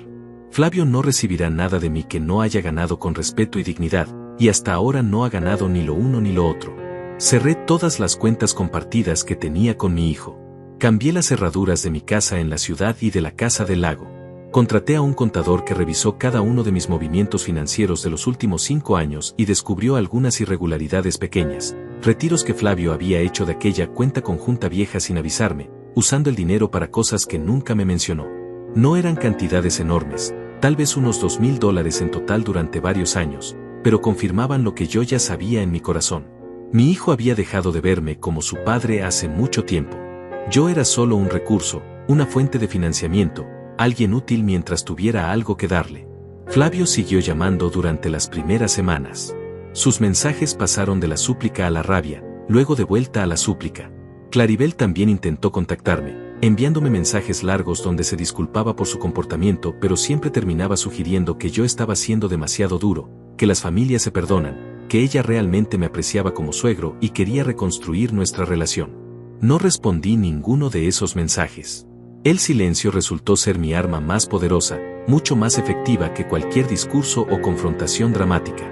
Speaker 1: Flavio no recibirá nada de mí que no haya ganado con respeto y dignidad, y hasta ahora no ha ganado ni lo uno ni lo otro. Cerré todas las cuentas compartidas que tenía con mi hijo. Cambié las cerraduras de mi casa en la ciudad y de la casa del lago. Contraté a un contador que revisó cada uno de mis movimientos financieros de los últimos 5 años y descubrió algunas irregularidades pequeñas, retiros que Flavio había hecho de aquella cuenta conjunta vieja sin avisarme, usando el dinero para cosas que nunca me mencionó. No eran cantidades enormes, tal vez unos $2,000 en total durante varios años, pero confirmaban lo que yo ya sabía en mi corazón. Mi hijo había dejado de verme como su padre hace mucho tiempo. Yo era solo un recurso, una fuente de financiamiento, alguien útil mientras tuviera algo que darle. Flavio siguió llamando durante las primeras semanas. Sus mensajes pasaron de la súplica a la rabia, luego de vuelta a la súplica. Claribel también intentó contactarme, enviándome mensajes largos donde se disculpaba por su comportamiento, pero siempre terminaba sugiriendo que yo estaba siendo demasiado duro, que las familias se perdonan, que ella realmente me apreciaba como suegro y quería reconstruir nuestra relación. No respondí ninguno de esos mensajes. El silencio resultó ser mi arma más poderosa, mucho más efectiva que cualquier discurso o confrontación dramática.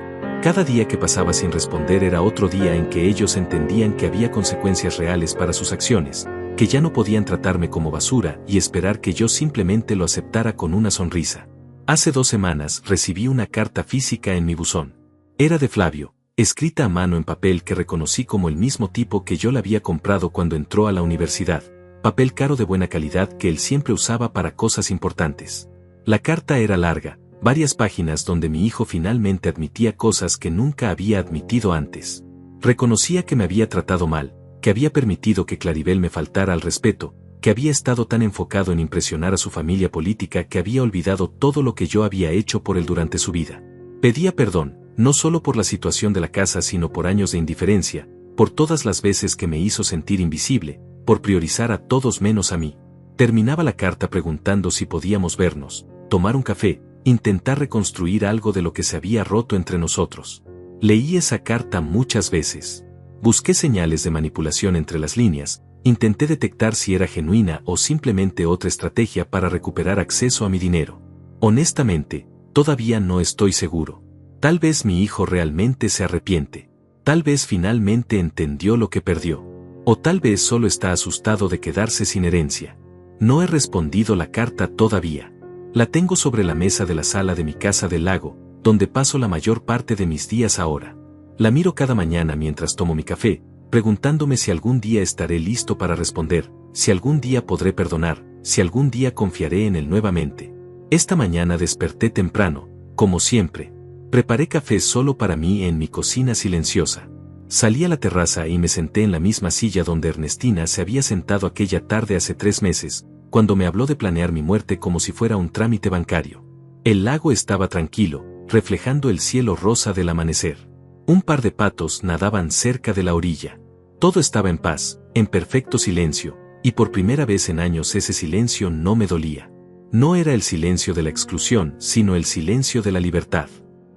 Speaker 1: Cada día que pasaba sin responder era otro día en que ellos entendían que había consecuencias reales para sus acciones, que ya no podían tratarme como basura y esperar que yo simplemente lo aceptara con una sonrisa. Hace 2 semanas recibí una carta física en mi buzón. Era de Flavio, escrita a mano en papel que reconocí como el mismo tipo que yo la había comprado cuando entró a la universidad, papel caro de buena calidad que él siempre usaba para cosas importantes. La carta era larga, varias páginas donde mi hijo finalmente admitía cosas que nunca había admitido antes. Reconocía que me había tratado mal, que había permitido que Claribel me faltara al respeto, que había estado tan enfocado en impresionar a su familia política que había olvidado todo lo que yo había hecho por él durante su vida. Pedía perdón, no solo por la situación de la casa sino por años de indiferencia, por todas las veces que me hizo sentir invisible, por priorizar a todos menos a mí. Terminaba la carta preguntando si podíamos vernos, tomar un café, intentar reconstruir algo de lo que se había roto entre nosotros. Leí esa carta muchas veces. Busqué señales de manipulación entre las líneas, intenté detectar si era genuina o simplemente otra estrategia para recuperar acceso a mi dinero. Honestamente, todavía no estoy seguro. Tal vez mi hijo realmente se arrepiente. Tal vez finalmente entendió lo que perdió. O tal vez solo está asustado de quedarse sin herencia. No he respondido la carta todavía. La tengo sobre la mesa de la sala de mi casa del lago, donde paso la mayor parte de mis días ahora. La miro cada mañana mientras tomo mi café, preguntándome si algún día estaré listo para responder, si algún día podré perdonar, si algún día confiaré en él nuevamente. Esta mañana desperté temprano, como siempre. Preparé café solo para mí en mi cocina silenciosa. Salí a la terraza y me senté en la misma silla donde Ernestina se había sentado aquella tarde hace 3 meses, cuando me habló de planear mi muerte como si fuera un trámite bancario. El lago estaba tranquilo, reflejando el cielo rosa del amanecer. Un par de patos nadaban cerca de la orilla. Todo estaba en paz, en perfecto silencio, y por primera vez en años ese silencio no me dolía. No era el silencio de la exclusión, sino el silencio de la libertad.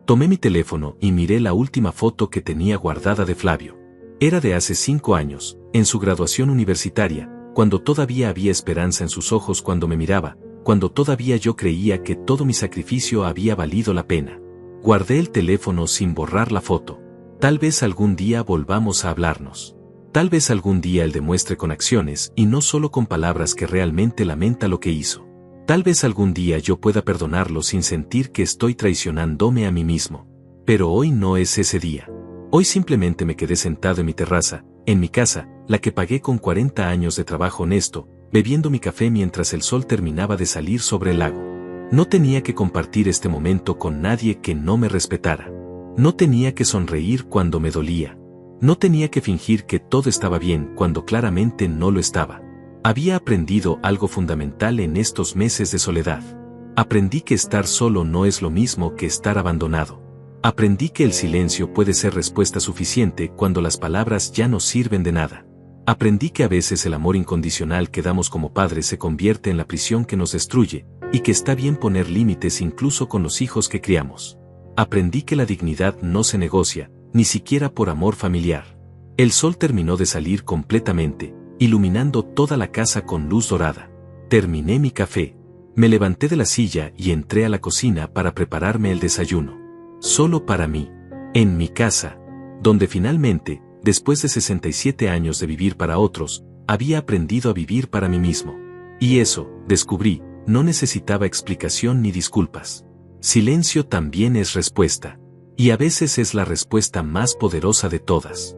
Speaker 1: Tomé mi teléfono y miré la última foto que tenía guardada de Flavio. Era de hace 5 años, en su graduación universitaria, cuando todavía había esperanza en sus ojos cuando me miraba, cuando todavía yo creía que todo mi sacrificio había valido la pena. Guardé el teléfono sin borrar la foto. Tal vez algún día volvamos a hablarnos. Tal vez algún día él demuestre con acciones y no solo con palabras que realmente lamenta lo que hizo. Tal vez algún día yo pueda perdonarlo sin sentir que estoy traicionándome a mí mismo. Pero hoy no es ese día. Hoy simplemente me quedé sentado en mi terraza, en mi casa, la que pagué con 40 años de trabajo honesto, bebiendo mi café mientras el sol terminaba de salir sobre el lago. No tenía que compartir este momento con nadie que no me respetara. No tenía que sonreír cuando me dolía. No tenía que fingir que todo estaba bien cuando claramente no lo estaba. Había aprendido algo fundamental en estos meses de soledad. Aprendí que estar solo no es lo mismo que estar abandonado. Aprendí que el silencio puede ser respuesta suficiente cuando las palabras ya no sirven de nada. Aprendí que a veces el amor incondicional que damos como padres se convierte en la prisión que nos destruye, y que está bien poner límites incluso con los hijos que criamos. Aprendí que la dignidad no se negocia, ni siquiera por amor familiar. El sol terminó de salir completamente, iluminando toda la casa con luz dorada. Terminé mi café. Me levanté de la silla y entré a la cocina para prepararme el desayuno. Solo para mí. En mi casa. Donde finalmente, después de 67 años de vivir para otros, había aprendido a vivir para mí mismo. Y eso, descubrí, no necesitaba explicación ni disculpas. Silencio también es respuesta. Y a veces es la respuesta más poderosa de todas.